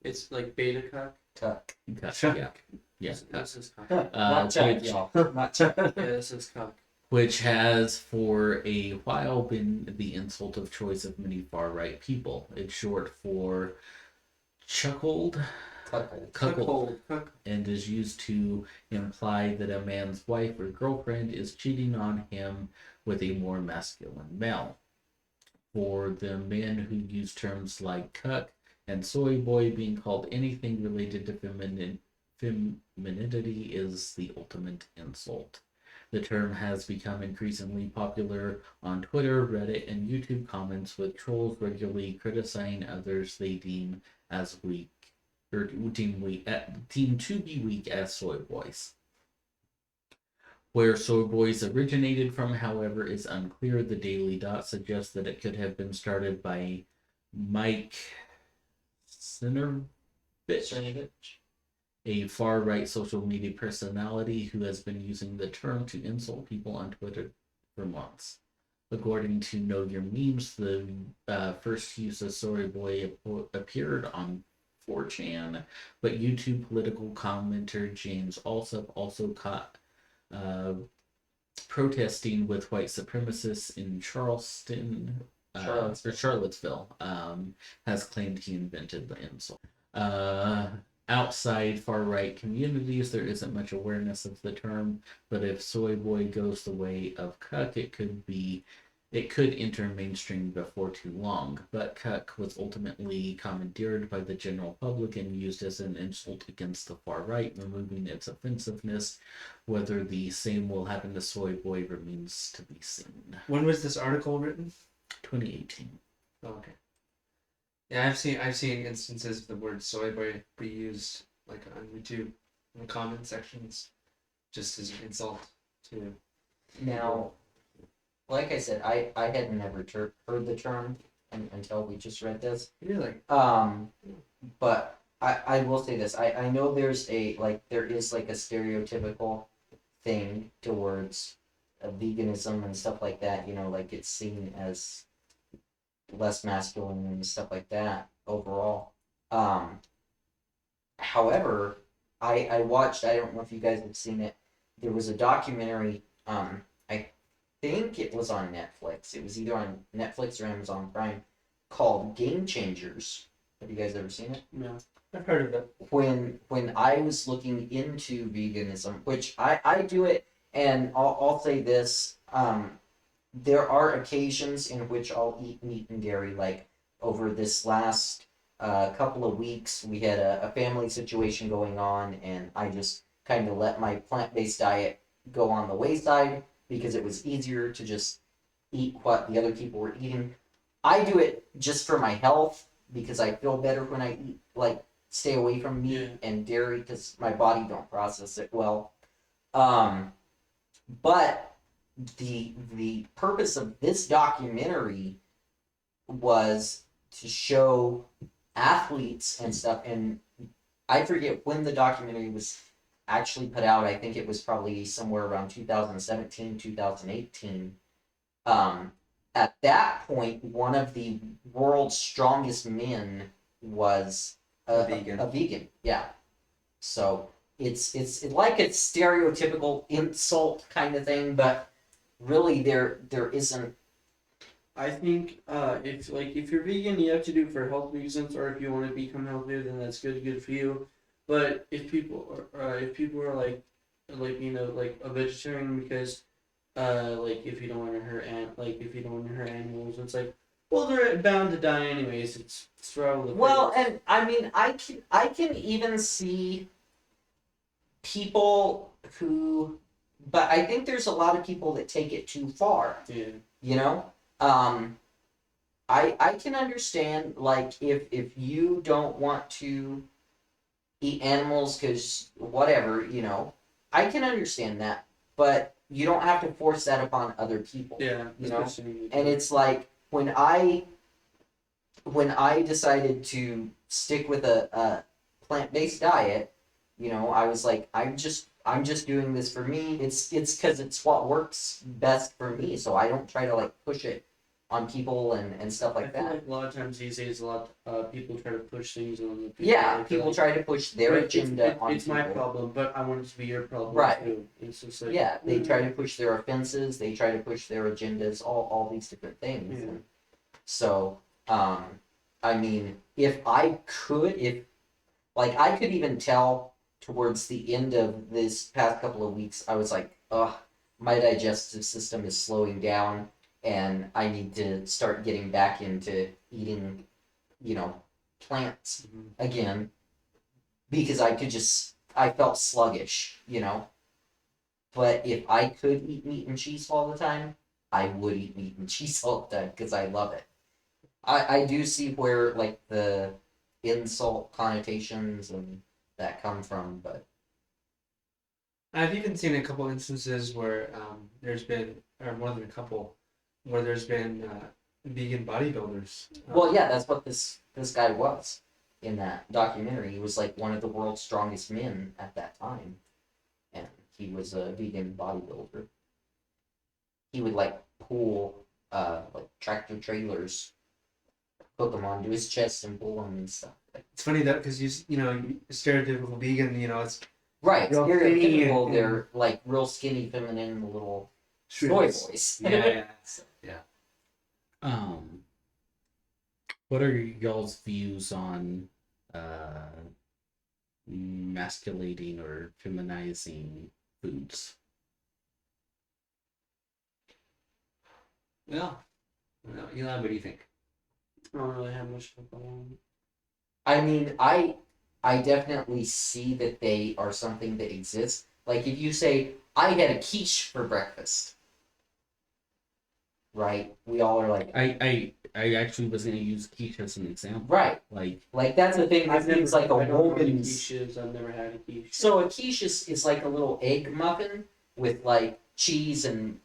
It's like beta cuck. Tuck. Yeah. Yeah. This is cuck. Not Chuck, which- y'all. Not Chuck. Yeah, this is cuck. Which has for a while been the insult of choice of many far-right people. It's short for cuckold, Cuckold. Cuck. and is used to imply that a man's wife or girlfriend is cheating on him with a more masculine male. For the men who use terms like cuck and soy boy, being called anything related to femininity is the ultimate insult. The term has become increasingly popular on Twitter, Reddit, and YouTube comments, with trolls regularly criticizing others they deem as weak, or deem to be weak as soy boys. Where soy boys originated from, however, is unclear. The Daily Dot suggests that it could have been started by Mike Cernovich, a far-right social media personality who has been using the term to insult people on Twitter for months. According to Know Your Memes, the first use of soy boy appeared on 4chan, but YouTube political commenter James Alsop also caught protesting with white supremacists in Charlottesville, has claimed he invented the insult. Outside far-right communities, there isn't much awareness of the term, but if soy boy goes the way of cuck, it could enter mainstream before too long. But cuck was ultimately commandeered by the general public and used as an insult against the far right, removing its offensiveness. Whether the same will happen to soy boy remains to be seen. When was this article written? 2018. Oh, okay. Yeah, I've seen instances of the word soy boy be used like on YouTube in the comment sections, just as an insult to Now, like I said, I had never heard the term until we just read this. Really? But I will say this. I know there is like a stereotypical thing towards veganism and stuff like that. You know, like it's seen as less masculine and stuff like that overall. However, I watched, I don't know if you guys have seen it, there was a documentary, I think it was on Netflix. It was either on Netflix or Amazon Prime, called Game Changers. Have you guys ever seen it? No. I've heard of it. When I was looking into veganism, which I do it, and I'll say this, there are occasions in which I'll eat meat and dairy. Like over this last couple of weeks, we had a family situation going on, and I just kind of let my plant-based diet go on the wayside because it was easier to just eat what the other people were eating. I do it just for my health because I feel better when I eat, like, stay away from meat and dairy because my body don't process it well. But the purpose of this documentary was to show athletes and stuff, and I forget when the documentary was actually put out. I think it was probably somewhere around 2017, 2018. At that point, one of the world's strongest men was a vegan. Yeah. So it's like a stereotypical insult kind of thing, but really there isn't. I think if you're vegan, you have to do it for health reasons, or if you want to become healthier, then that's good for you. But if people are like like a vegetarian because like if you don't want to hurt animals, it's like, well, they're bound to die anyways. It's survival of the Well, fittest. and I mean, I can even see people who, but I think there's a lot of people that take it too far. Yeah. You know, I can understand, like, if you don't want to eat animals because whatever, you know, I can understand that, but you don't have to force that upon other people. Yeah. You know, especially- and it's like when I decided to stick with a plant-based diet, you know, I was like, I'm just doing this for me. It's because it's what works best for me, so I don't try to like push it on people and stuff like I feel that. like a lot of times these days, people try to push things on the people. Yeah, like people that. try to push their But agenda on it's my people. problem, but I want it to be your problem Right. too. It's just like, Yeah, they try to push their offenses, they try to push their agendas, all these different things. Yeah. And so, I mean, if I could even tell towards the end of this past couple of weeks, I was like, ugh, my digestive system is slowing down, and I need to start getting back into eating, you know, plants Mhm. again, because I felt sluggish, you know. But if I could eat meat and cheese all the time, I would eat meat and cheese all the time because I love it. I do see where like the insult connotations and that come from, but I've even seen a couple instances where there's been, or more than a couple, where there's been vegan bodybuilders. well, yeah, that's what this guy was in that documentary. He was like one of the world's strongest men at that time, and he was a vegan bodybuilder. He would like pull like tractor trailers, hook them onto his chest and pull them and stuff. It's funny that because you know, stereotypical vegan, you know, it's Right, Real skinny stereotypical. and- They're like real skinny, feminine, little soy boys. yeah. What are y'all's views on masculating or feminizing foods? Well, Eli, what do you think? I don't really have much to go on. I mean, I definitely see that they are something that exists. Like if you say, I had a quiche for breakfast, right? We all are like, I actually was going to use quiche as an example. right. Like That's the thing that seems like a I don't know any woman's. quiches. I've never had a quiche. So a quiche is like a little egg muffin with like cheese and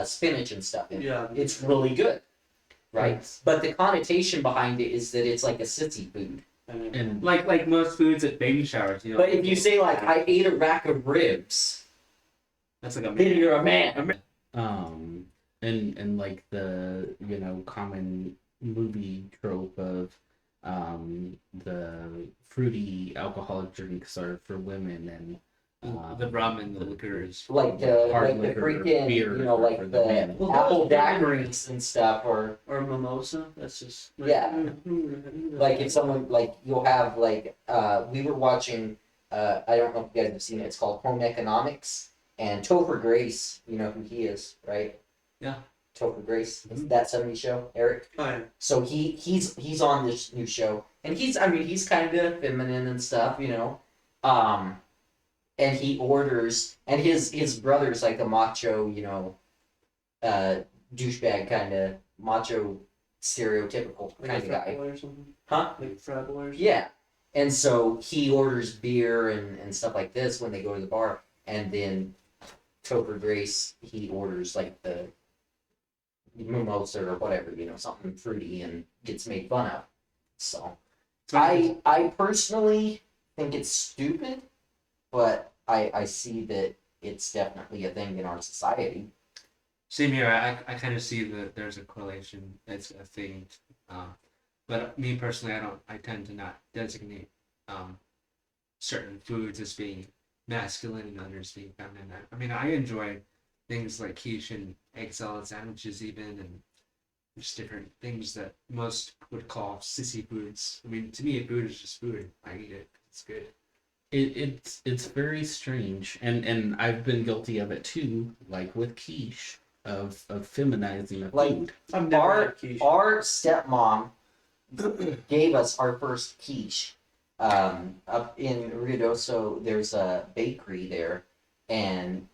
spinach and stuff in it. Yeah. It's really good, right? But the connotation behind it is that it's like a sissy food. And Like most foods at baby showers, you know. But if you say like I ate a rack of ribs, that's like a then you're a man. and like the common movie trope of the fruity alcoholic drinks are for women, and the rum and the liquors. Like the hard like the liquor, freaking beer you know for like the the men. apple daiquiris and stuff, or mimosa. That's just Yeah. like if someone like you'll have like we were watching I don't know if you guys have seen it. It's called Home Economics, and Topher Grace. You know who he is, right? Yeah. Topher Grace. Is that 70 show, Eric? Oh yeah. So he's on this new show, and he's kind of feminine and stuff, you know, and he orders, and his brother's like a macho, you know, douchebag kind of macho, stereotypical Like kind a of frat guy, boy or something. huh? Like a frat boy or something. Yeah, and so he orders beer and stuff like this when they go to the bar, and then Topher Grace he orders like the mimosa or whatever, you know, something fruity, and gets made fun of. So I personally think it's stupid, but I see that it's definitely a thing in our society. Same here. I kind of see that there's a correlation. It's a thing. But me personally, I tend to not designate certain foods as being masculine and others being feminine. I mean, I enjoy things like quiche and egg salad sandwiches even, and just different things that most would call sissy foods. I mean, to me, food is just food. I eat it. It's good. It's very strange, and I've been guilty of it too, like with quiche, of feminizing a Like, food. I've never had quiche. Our stepmom gave us our first quiche. Up in Ruidoso, there's a bakery there, and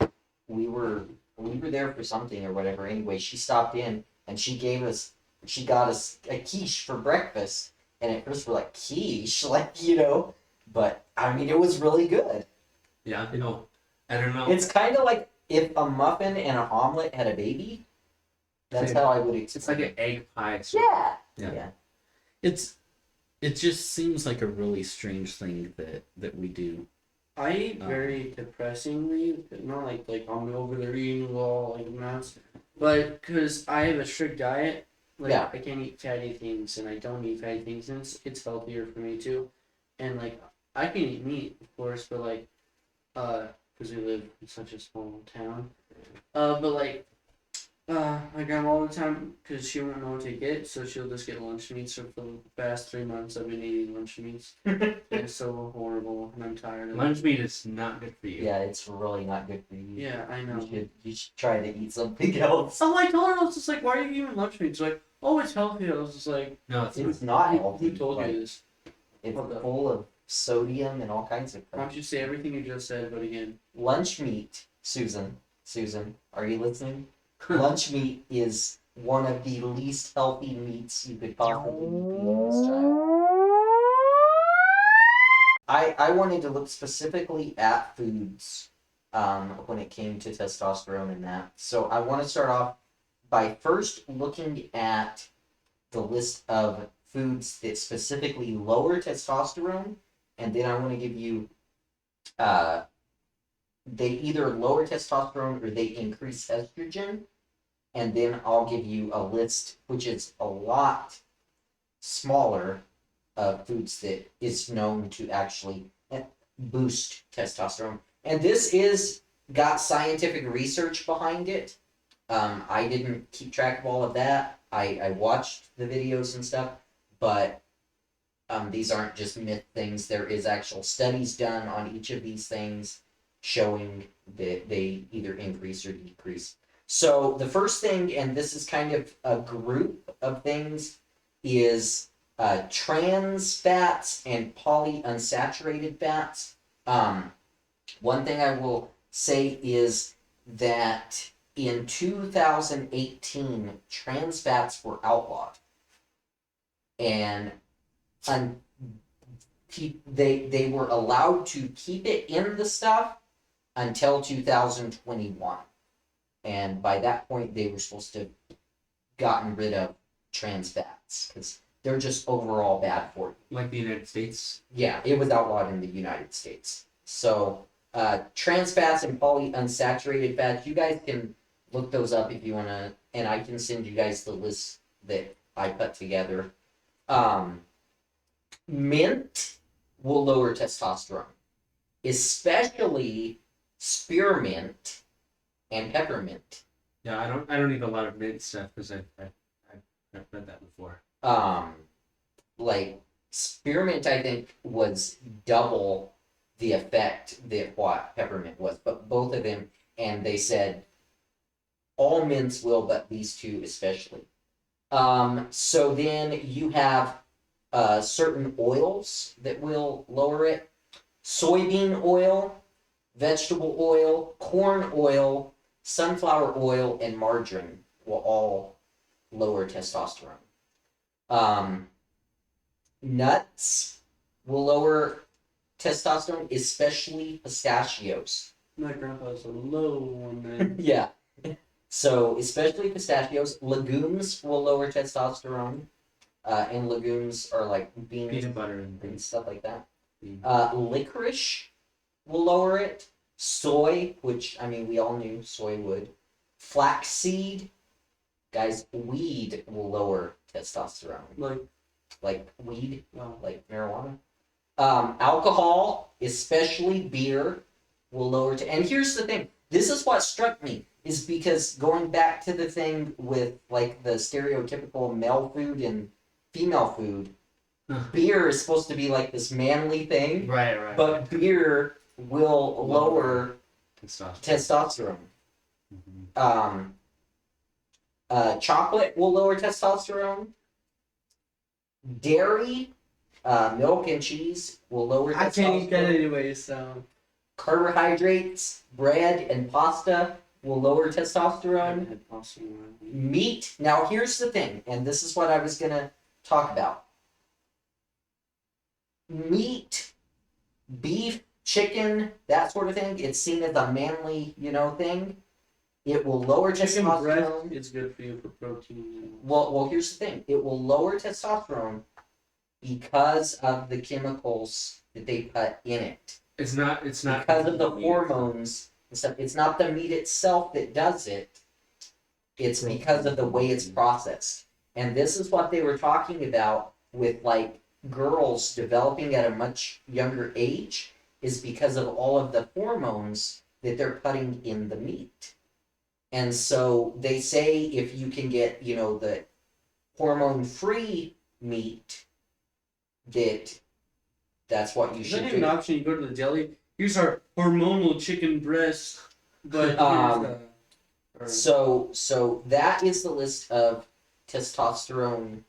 we were there for something or whatever. Anyway, she stopped in and she got us a quiche for breakfast. And at first we're like, quiche, like, you know, but I mean, it was really good. Yeah, you know, I don't know. It's kind of like if a muffin and an omelet had a baby. That's how I would explain. It's like an egg pie. Yeah. Yeah. It just seems like a really strange thing that we do. I eat very depressingly, not like I'm over there eating all like a mouse, but because I have a strict diet, like Yeah. I can't eat fatty things, and I don't eat fatty things, and it's healthier for me too, and like I can eat meat, of course, but like, because we live in such a small town, but like, my grandma all the time, because she won't know what to get, so she'll just get lunch meats. So for the past 3 months, I've been eating lunch meats. It's so horrible, and I'm tired of it. Lunch meat is not good for you. Yeah, it's really not good for you. Yeah, I know. You should try to eat something else. Oh, I told her, I was just like, why are you eating lunch meat? She's like, oh, it's healthy. I was just like, No, it's It's not healthy. who told like, you this? It's Hold up. full of sodium and all kinds of Why crap. don't you say everything you just said, but again? Lunch meat, Susan, are you listening? Lunch meat is one of the least healthy meats you could possibly be feeding this child. I wanted to look specifically at foods when it came to testosterone and that. So I want to start off by first looking at the list of foods that specifically lower testosterone, and then I want to give you they either lower testosterone or they increase estrogen, and then I'll give you a list which is a lot smaller of foods that is known to actually boost testosterone. And this is got scientific research behind it. I didn't keep track of all of that. I watched the videos and stuff, but these aren't just myth things. There is actual studies done on each of these things showing that they either increase or decrease. So the first thing, and this is kind of a group of things, is trans fats and polyunsaturated fats. One thing I will say is that in 2018, trans fats were outlawed. And they were allowed to keep it in the stuff until 2021. and by that point they were supposed to have gotten rid of trans fats because they're just overall bad for you. Like the United States. Yeah, it was outlawed in the United States. So trans fats and polyunsaturated fats, you guys can look those up if you want to, and I can send you guys the list that I put together. Mint will lower testosterone, especially spearmint and peppermint. Yeah, I don't eat a lot of mint stuff because I've read that before. Like spearmint, I think was double the effect that what peppermint was, but both of them, and they said all mints will, but these two especially. So then you have certain oils that will lower it: soybean oil, vegetable oil, corn oil, sunflower oil, and margarine will all lower testosterone. Nuts will lower testosterone, especially pistachios. My grandpa's a low one, man. Yeah. So, especially pistachios. Legumes will lower testosterone. And legumes are like beans Peanut butter and and things. stuff like that. Beans. Licorice will lower it. Soy, which, I mean, we all knew soy would. Flaxseed. Guys, weed will lower testosterone. Like weed, like marijuana. Alcohol, especially beer, will lower. And here's the thing. This is what struck me, is because going back to the thing with like the stereotypical male food and female food, beer is supposed to be like this manly thing, Right. but beer will lower testosterone. testosterone. Chocolate will lower testosterone. Dairy, milk and cheese will lower testosterone. I can't eat that anyway, so. Carbohydrates, bread and pasta will lower testosterone. Had pasta in my- Meat. Now here's the thing, and this is what I was gonna talk about. Meat, beef, chicken, that sort of thing, it's seen as a manly, thing. It will lower Chicken breast testosterone. is good for you for protein. Well, here's the thing. It will lower testosterone because of the chemicals that they put in it. It's not Because of the hormones and stuff. It's not the meat itself that does it. It's because of the way it's processed. And this is what they were talking about with like girls developing at a much younger age, is because of all of the hormones that they're putting in the meat. And so they say if you can get, the hormone-free meat, that's what you Is should that even do. an option? You go to the deli. Here's our hormonal chicken breast, but So that is the list of testosterone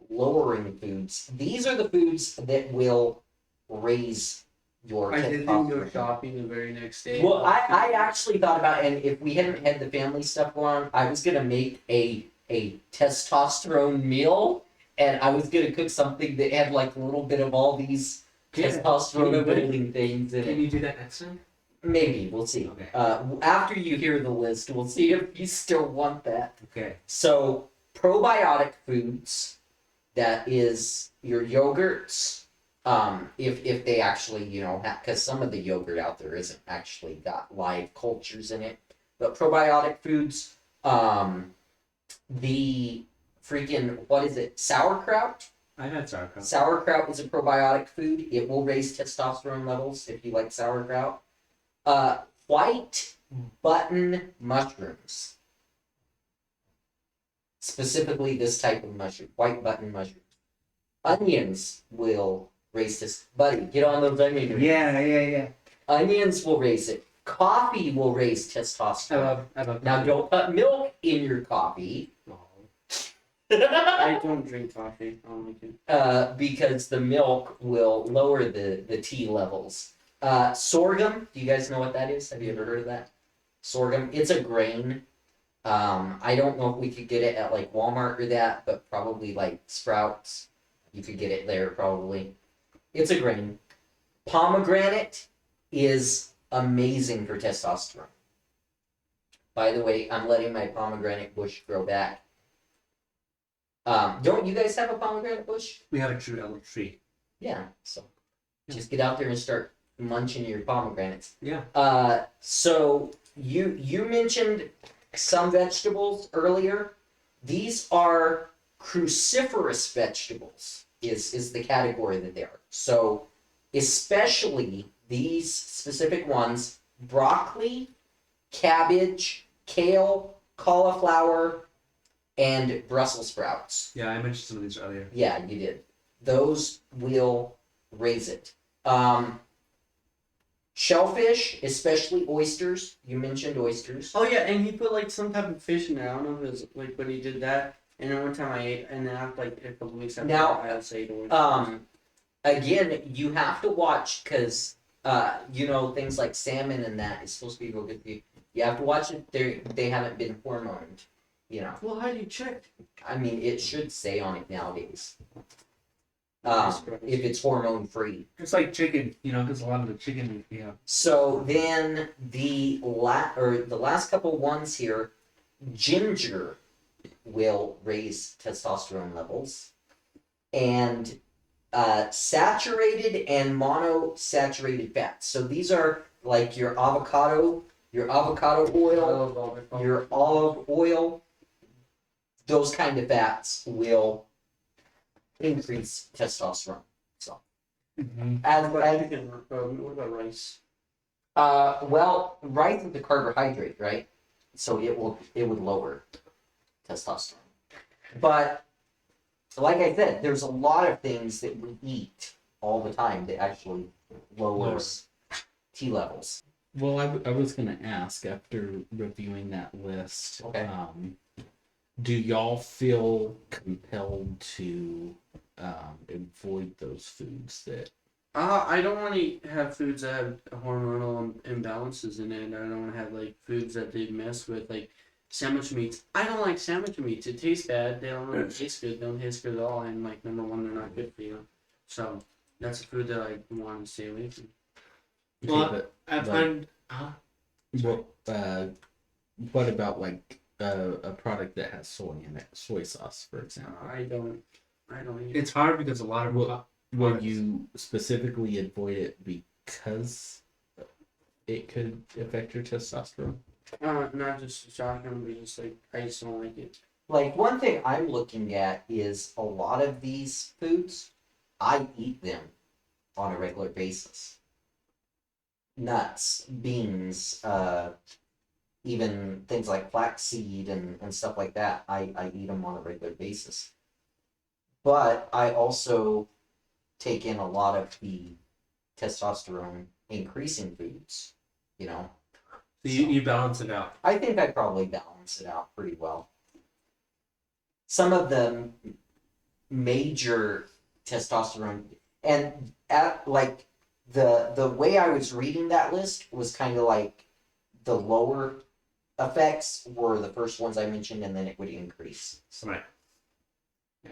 lowering foods. These are the foods that will raise your I didn't go testosterone. shopping the very next day. Well, I actually thought about, and if we hadn't had the family stuff going on, I was gonna make a testosterone meal, and I was gonna cook something that had like a little bit of all these testosterone building things in Can it. you do that next time? Maybe, we'll see. Okay. After you hear the list, we'll see if you still want that. Okay. So, probiotic foods, that is your yogurts, if they actually, because some of the yogurt out there isn't actually got live cultures in it, but probiotic foods, the freaking, what is it, sauerkraut? I've had sauerkraut. Sauerkraut is a probiotic food. It will raise testosterone levels if you like sauerkraut. White button mushrooms. Specifically this type of mushroom, white button mushrooms. Onions will raise this. Buddy, get on those onion rings. Yeah. Onions will raise it. Coffee will raise testosterone. I love Now don't put milk in your coffee. I don't drink coffee. I don't like it. Because the milk will lower the T levels. Sorghum, do you guys know what that is? Have you ever heard of that? Sorghum, it's a grain. I don't know if we could get it at like Walmart or that, but probably like Sprouts. You could get it there probably. It's a grain. Pomegranate is amazing for testosterone. By the way, I'm letting my pomegranate bush grow back. Don't you guys have a pomegranate bush? We have a tree. Yeah. So Yeah. just get out there and start munching your pomegranates. Yeah. So you mentioned some vegetables earlier. These are cruciferous vegetables. Is the category that they are. So especially these specific ones: broccoli, cabbage, kale, cauliflower, and Brussels sprouts. Yeah, I mentioned some of these earlier. Yeah, you did. Those will raise it. Shellfish, especially oysters. You mentioned oysters. Oh yeah, and he put like some type of fish in there. I don't know if it was like when he did that. And then one time I ate, and then after like a couple weeks after Now, that, I also ate oysters. Again, you have to watch because things like salmon and that is supposed to be real good for you. You have to watch it. They haven't been hormoned. Well, how do you check? I mean, it should say on it nowadays. If it's hormone free. It's like chicken, because a lot of the chicken we have. So then the last couple ones here, ginger will raise testosterone levels, and saturated and monosaturated fats. So these are like your avocado oil, your olive oil. Those kind of fats will increase testosterone. So, What about chicken? What about rice? well, rice is a carbohydrate, right? So it would lower testosterone. But like I said, there's a lot of things that we eat all the time that actually lowers T levels. Well, I was going to ask, after reviewing that list, Okay. Do y'all feel compelled to avoid those foods that... I don't want to have foods that have hormonal imbalances in it. I don't want to have like foods that they mess with, like sandwich meats. I don't like sandwich meats. It tastes bad. They don't really taste good. They don't taste good at all. And like number one, they're not good for you. So that's a food that I want to stay away from. Well, I find. What about like a product that has soy in it, soy sauce, for example? I don't eat. It's hard because a lot of Will you specifically avoid it because it could affect your testosterone? Not just shotgun, but just like I just don't like it. Like one thing I'm looking at is a lot of these foods, I eat them on a regular basis. Nuts, beans, even things like flaxseed and stuff like that, I eat them on a regular basis. But I also take in a lot of the testosterone increasing foods, So you balance it out. I think I probably balance it out pretty well. Some of the major testosterone, and the way I was reading that list was kind of like the lower effects were the first ones I mentioned, and then it would increase. Right. Yeah.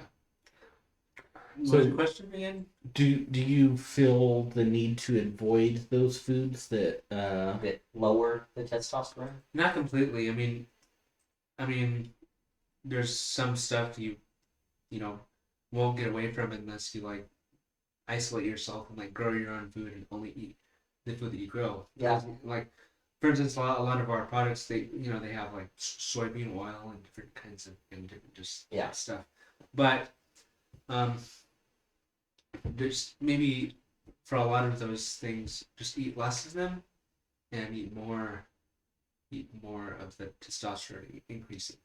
So- So the question again? Do you feel the need to avoid those foods that That lower the testosterone. Not completely. I mean, there's some stuff you won't get away from unless you like isolate yourself and like grow your own food and only eat the food that you grow. Yeah. Like, for instance, a lot of our products they have like soybean oil and different kinds of and different just Yeah. stuff, but there's maybe for a lot of those things just eat less of them and eat more of the testosterone increasing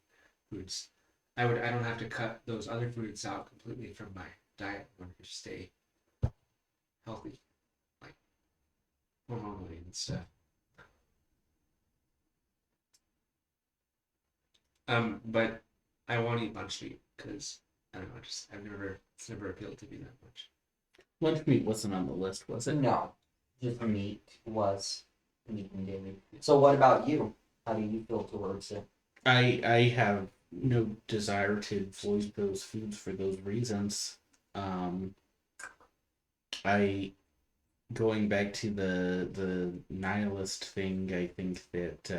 foods. I don't have to cut those other foods out completely from my diet in order to stay healthy, like hormonally and stuff. But I won't eat lunch meat because I don't know, it's never appealed to me that much. lunch meat wasn't on the list, was it? No, just meat was eaten daily. So what about you? How do you feel towards it? I have no desire to avoid those foods for those reasons. I going back to the nihilist thing, I think that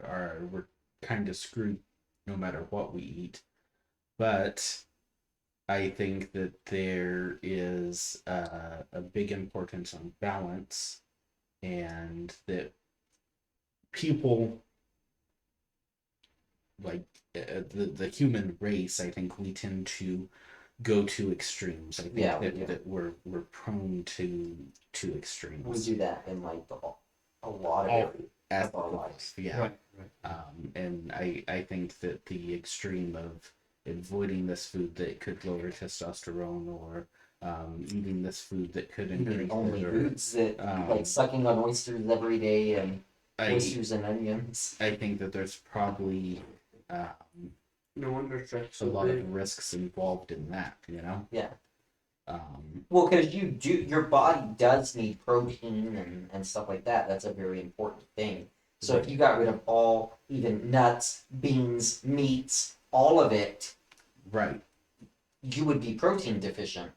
we're kind of screwed no matter what we eat. But I think that there is a big importance on balance, and that people like the human race, I think we tend to go to extremes. I think that we're prone to We extremes. do that in like a lot of All areas as of our lives. yeah. Right. And I think that the extreme of avoiding this food that could lower testosterone, or eating this food that could increase Only it, or foods that um, like sucking on oysters every day and I oysters and onions. I think that there's probably No wonder Shrek's a so lot big. of risks involved in that, you know. Yeah. Um, Well, because your body does need protein and stuff like that. That's a very important thing. So if you got rid of all, even nuts, beans, meats, all of it, right. you would be protein deficient.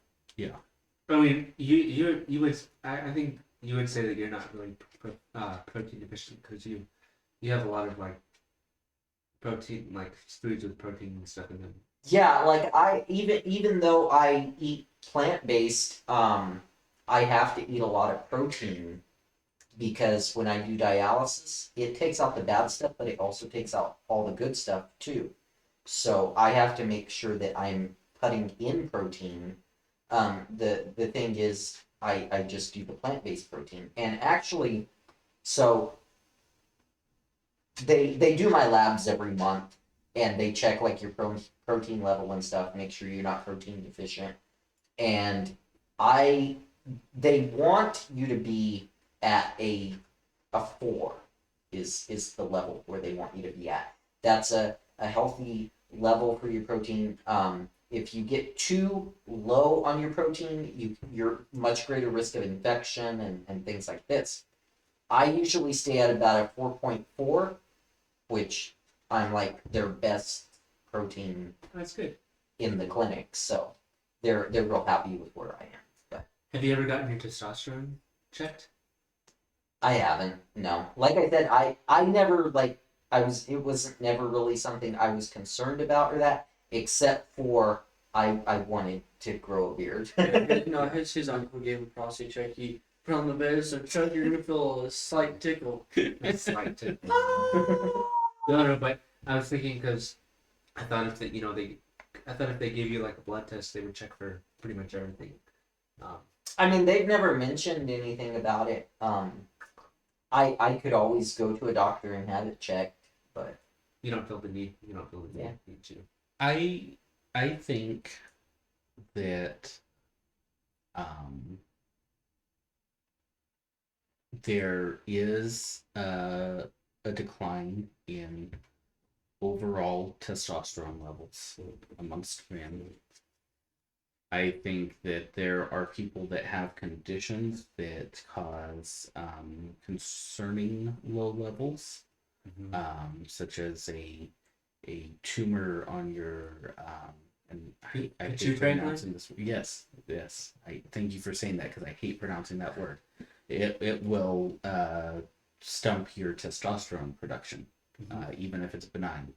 I mean, you would. I think you would say that you're not really protein deficient because you have a lot of like protein, like foods with protein and stuff in them. Yeah, like I even though I eat plant-based, I have to eat a lot of protein because when I do dialysis, it takes out the bad stuff, but it also takes out all the good stuff too. So I have to make sure that I'm putting in protein. The thing is, I just do the plant-based protein, and actually, so they do my labs every month, and they check like your protein level and stuff, make sure you're not protein deficient, and they want you to be at a 4 is the level where they want you to be at. That's a healthy level for your protein. If you get too low on your protein, you're much greater risk of infection and things like this. I usually stay at about a 4.4, which I'm like their best protein That's good. in the clinic, so they're real happy with where I am. But Have you ever gotten your testosterone checked? I haven't. No, like I said, I never like it wasn't never really something I was concerned about or that, except for I wanted to grow a beard. No, his uncle gave him a prostate check. He put on the bed and said, Chuck, you're gonna feel a slight tickle. That's like no, but I was thinking because I thought if they gave you like a blood test, they would check for pretty much everything. I mean, they've never mentioned anything about it. I could always go to a doctor and have it checked, but You don't feel the need. You don't feel the need, Yeah. need to. I think that there is a decline in overall testosterone levels amongst men. I think that there are people that have conditions that cause concerning low levels, such as a tumor on your and I hate pituitary pronouncing this. Yes. I thank you for saying that because I hate pronouncing that word. It will stump your testosterone production, even if it's benign.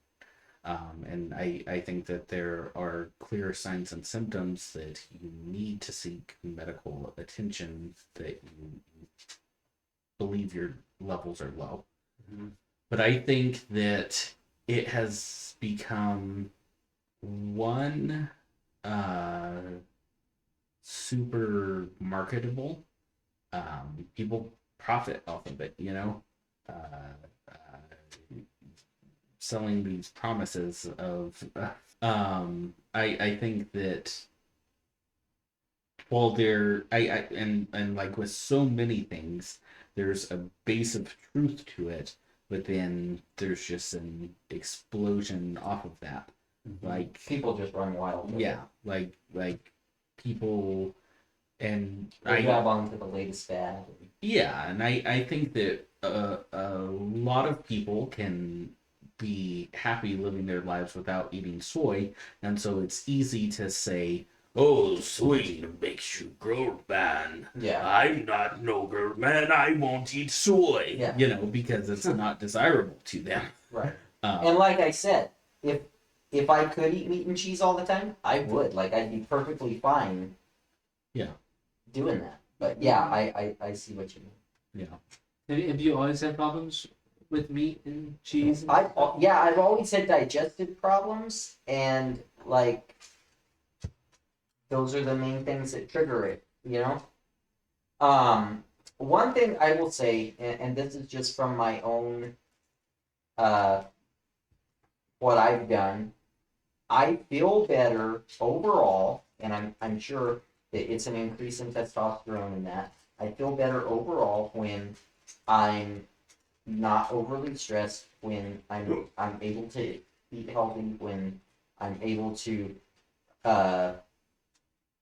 And I think that there are clear signs and symptoms that you need to seek medical attention that you believe your levels are low. But I think that it has become one super marketable. People profit off of it, you know. Selling these promises of I think that while and like with so many things, there's a base of truth to it, but then there's just an explosion off of that. Like people just run wild. with yeah, like people and it. They grab onto the latest fad. yeah, and I think that a lot of people can be happy living their lives without eating soy, and so it's easy to say, oh, swing makes you grow, man. Yeah. I'm not no girl, man. I won't eat soy. Yeah. You know, because it's not desirable to them. Right. And like I said, if I could eat meat and cheese all the time, I would. Like, I'd be perfectly fine. Yeah. Doing that. But yeah, I see what you mean. Yeah. Have you always had problems with meat and cheese? I've always had digestive problems, and like those are the main things that trigger it. You know. One thing I will say, and this is just from my own, what I've done. I feel better overall, and I'm sure that it's an increase in testosterone in that. I feel better overall when I'm not overly stressed, when I'm able to eat healthy, when I'm able to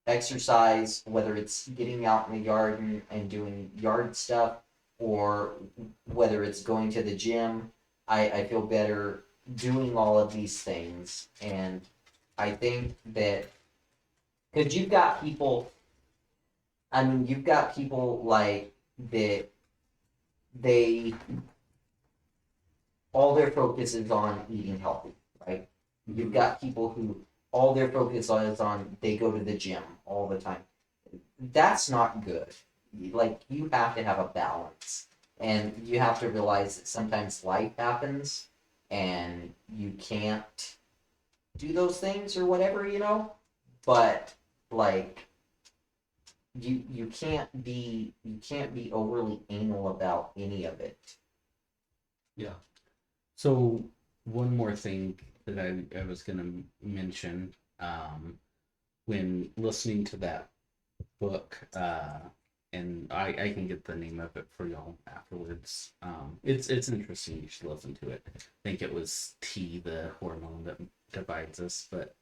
exercise, whether it's getting out in the yard and doing yard stuff, or whether it's going to the gym. I feel better doing all of these things, and I think that because you've got people like that, they all their focus is on eating healthy, right? You've got people who all their focus is on they go to the gym all the time. That's not good. Like, you have to have a balance, and you have to realize that sometimes life happens and you can't do those things or whatever, you know? But like, you can't be overly anal about any of it. Yeah. So one more thing that I was going to mention, when listening to that book, and I can get the name of it for y'all afterwards. It's interesting. You should listen to it. I think it was T, the hormone that divides us, but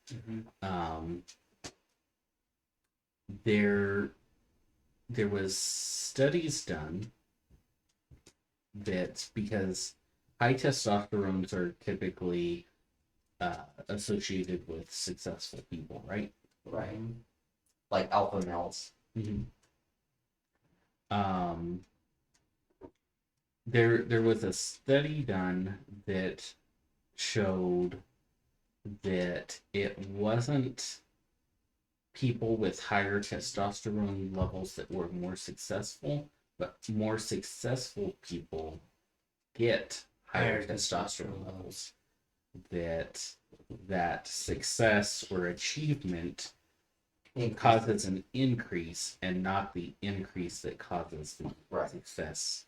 there was studies done that because high testosterones are typically associated with successful people, right? Right. Like alpha males. Mm-hmm. There was a study done that showed that it wasn't people with higher testosterone levels that were more successful, but more successful people get higher testosterone levels. That success or achievement causes an increase, and not the increase that causes the success.